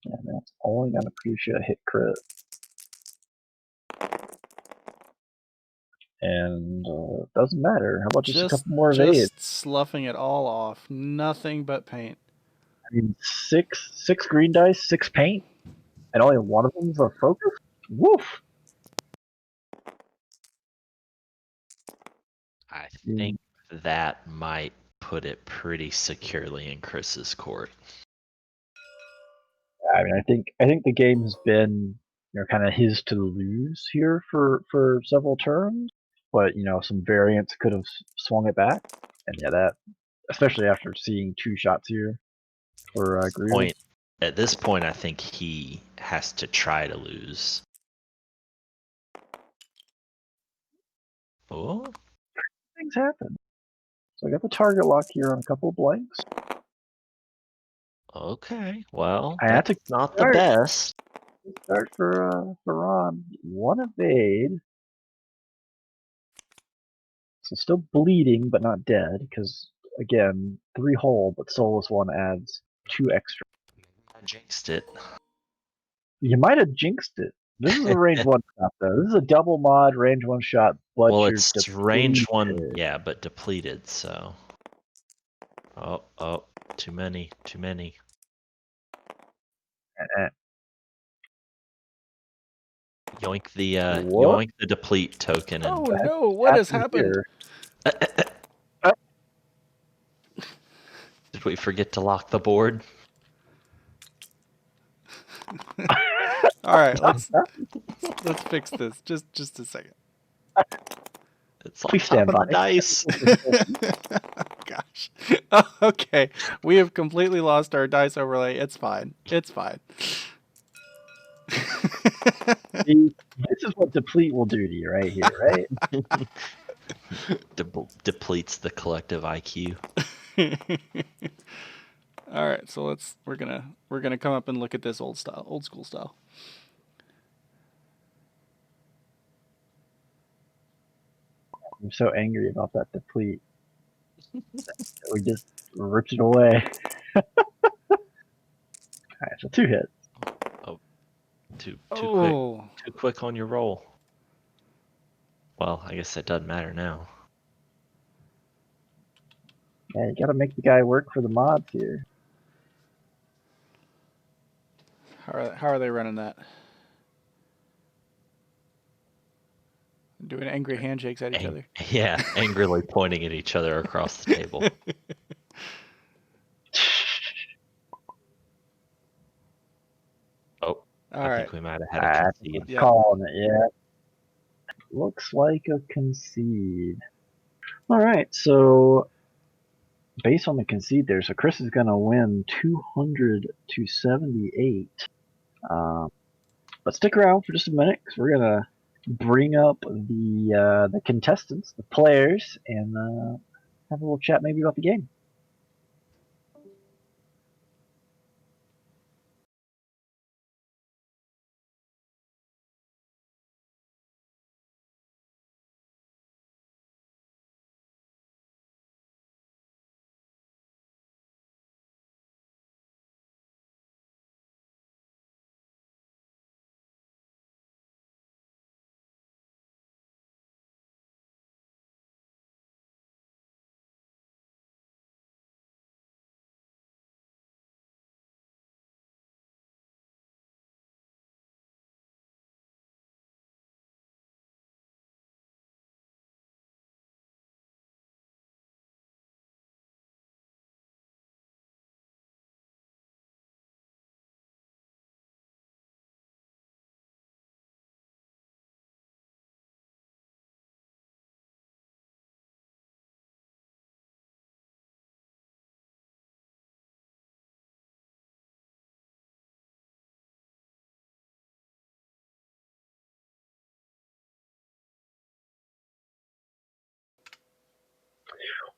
Yeah, that's only gonna produce you a hit crit. And doesn't matter. How about just a couple more evades? Just sloughing it all off. Nothing but paint. I mean, six green dice, 6 paint, and only one of them's a focus? Woof! I think that might put it pretty securely in Chris's court. I mean, I think the game has been, kind of his to lose here for several turns, but some variants could have swung it back, and yeah, that especially after seeing 2 shots here for Grievous. At this point, I think he has to try to lose. Oh, Things happen. So I got the target lock here on a couple of blanks. okay. Well, I had to that's not the start. best. Start for Ron. 1 evade. So still bleeding, but not dead, because, again, 3 hull, but Soulless 1 adds 2 extra. I jinxed it. You might have jinxed it. This is a range 1 shot, though. This is a double mod range 1 shot, but Well, you're it's range 1, depleted. yeah, but depleted, so. Oh, too many. Eh, Yoink the What? yoink the deplete token and Oh no, what has happened? Here? did we forget to lock the board? All right, let's fix this. Just a second. It's on Please top stand of the by. dice. Gosh. Oh, okay. We have completely lost our dice overlay. It's fine. It's fine. See, this is what deplete will do to you right here, right? Depletes the collective IQ. All right, so we're gonna come up and look at this old school style. I'm so angry about that deplete. We just ripped it away. Alright, so 2 hits. Too Oh. quick. Too quick on your roll. Well, I guess that doesn't matter now. Yeah, you gotta make the guy work for the mods here. How are they running that? Doing angry handshakes at each other. Yeah, angrily pointing at each other across the table. Oh, I think we might have had a concede. Yep. Calling it, yeah. Looks like a concede. Alright, so based on the concede there, so Chris is gonna win 200 to 78. But stick around for just a minute, because we're gonna bring up the contestants, the players, and have a little chat maybe about the game.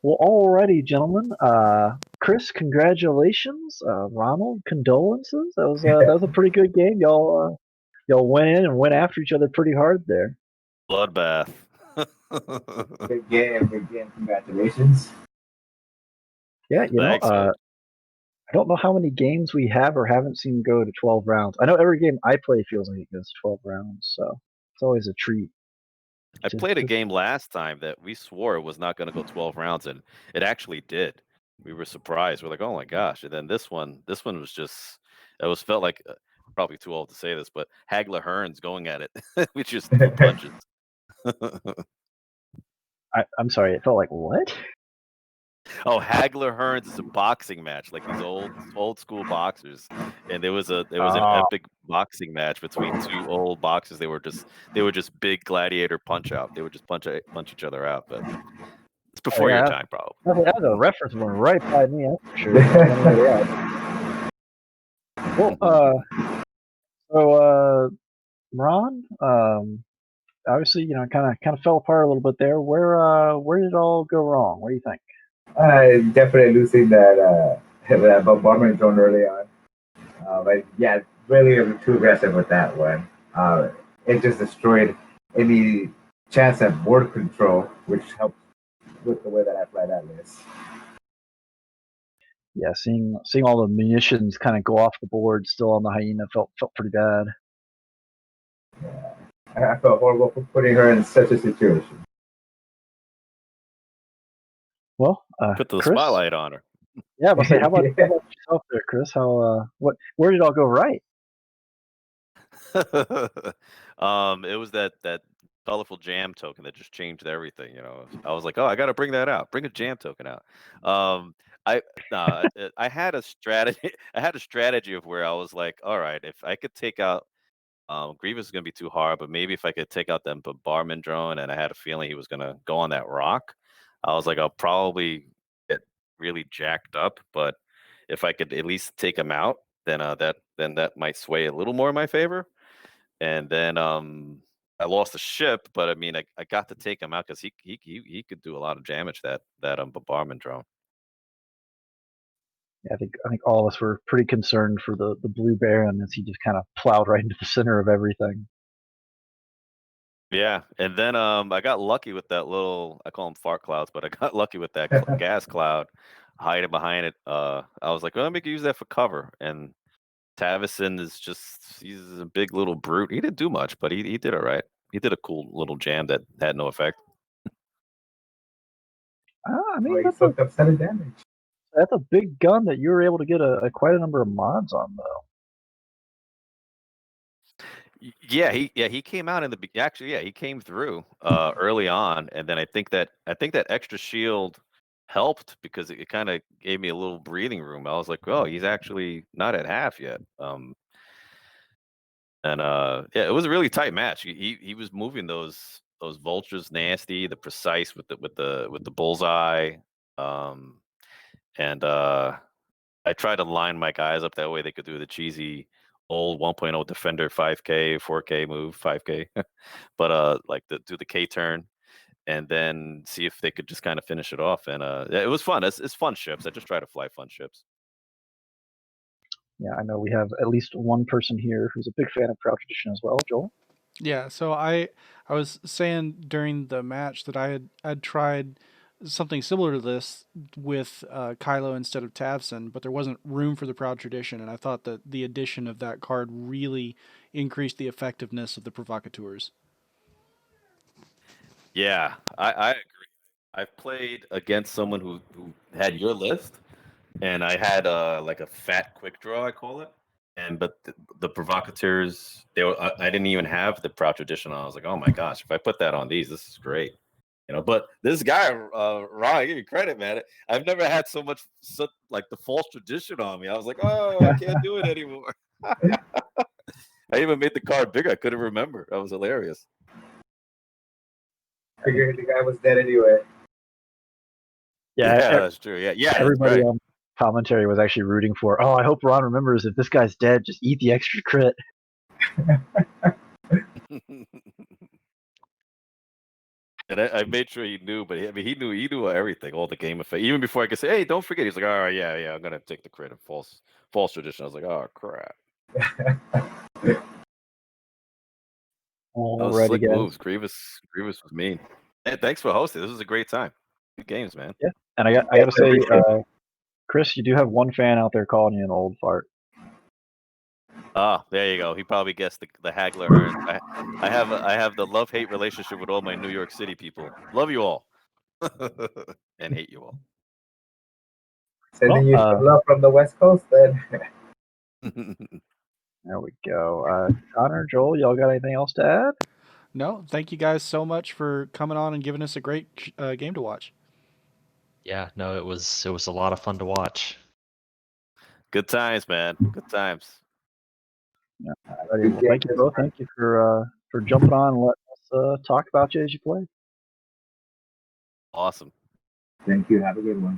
Well, alrighty, gentlemen. Chris, congratulations. Ronald, condolences. That was a pretty good game. Y'all went in and went after each other pretty hard there. Bloodbath. Good game. Congratulations. Yeah, Thanks, man. I don't know how many games we have or haven't seen go to 12 rounds. I know every game I play feels like it goes 12 rounds, so it's always a treat. I played a game last time that we swore it was not going to go 12 rounds, and it actually did. We were surprised. We're like, oh my gosh! And then this one was just. It felt like probably too old to say this, but Hagler Hearns going at it, we just threw punches. I'm sorry, it felt like what? Oh, Hagler Hearns is a boxing match, like these old school boxers, and there was an epic boxing match between two old boxers. They were just big gladiator punch out. They would just punch each other out. But it's before your time, probably. That was a reference one right by me, that's for sure. Well, so Ron, obviously, kind of fell apart a little bit there. Where did it all go wrong? What do you think? Definitely losing that bombardment drone early on. But yeah, really too aggressive with that one. It just destroyed any chance at board control, which helped with the way that I play that list. Yeah, seeing all the munitions kind of go off the board still on the hyena felt pretty bad. Yeah, I felt horrible for putting her in such a situation. Well, put the Chris? spotlight on her. Yeah, but say, how about yourself there, Chris? Where did it all go right? It was that colorful jam token that just changed everything. I was like, oh, I got to bring that out. Bring a jam token out. I had a strategy. I had a strategy of where I was like, all right, if I could take out Grievous is going to be too hard, but maybe if I could take out that bombardment drone, and I had a feeling he was going to go on that rock, I was like, I'll probably get really jacked up, but if I could at least take him out, then that might sway a little more in my favor. And then I lost the ship, but I mean, I got to take him out because he could do a lot of damage, that bombardment drone. Yeah, I think all of us were pretty concerned for the Blue Baron as he just kind of plowed right into the center of everything. Yeah, and then I got lucky with that little, I call them fart clouds, but I got lucky with that gas cloud hiding behind it. I was like, well, let me use that for cover. And Tavison he's a big little brute. He didn't do much, but he did all right. He did a cool little jam that had no effect. I mean, he soaked up 7 damage. That's a big gun that you were able to get quite a number of mods on, though. Yeah, he came out in the actually, yeah, he came through early on, and then I think that extra shield helped because it kind of gave me a little breathing room. I was like, oh, he's actually not at half yet. And yeah, it was a really tight match. He was moving those vultures nasty, the precise with the bullseye. And I tried to line my guys up that way they could do the cheesy old 1.0 defender 5k 4k move 5k but do the K turn and then see if they could just kind of finish it off. And yeah, it was fun. It's fun ships. I just try to fly fun ships. Yeah, I know we have at least one person here who's a big fan of Proud Tradition as well. Joel? Yeah, so I was saying during the match that I'd tried something similar to this with Kylo instead of Tavson, but there wasn't room for the Proud Tradition, and I thought that the addition of that card really increased the effectiveness of the provocateurs. Yeah, I agree. I've played against someone who had your list, and I had like a fat quick draw, I call it. But the provocateurs, I didn't even have the Proud Tradition on. I was like, oh my gosh, if I put that on these, this is great. But this guy, Ron, I give you credit, man. I've never had so much like the false tradition on me. I was like, oh, I can't do it anymore. I even made the card bigger. I couldn't remember. That was hilarious. I figured the guy was dead anyway. Yeah, that's true. Yeah. Everybody on commentary was actually rooting for, oh, I hope Ron remembers if this guy's dead, just eat the extra crit. And I made sure he knew, but he knew everything, all the game effect. Even before I could say, "Hey, don't forget," he's like, "All right, yeah, I'm gonna take the crit of false tradition." I was like, "Oh crap!" Those Alrighty, slick guys. moves. Grievous was mean. Hey, thanks for hosting. This was a great time. Good games, man. Yeah, and I gotta say, Chris, you do have one fan out there calling you an old fart. Ah, there you go. He probably guessed the haggler earned. I have the love-hate relationship with all my New York City people. Love you all, and hate you all. Sending you some love from the West Coast, then. There we go. Connor, Joel, y'all got anything else to add? No, thank you guys so much for coming on and giving us a great game to watch. Yeah, no, it was a lot of fun to watch. Good times, man. Good times. Yeah. Well, thank you both. Thank you for jumping on and letting us talk about you as you play. Awesome. Thank you. Have a good one.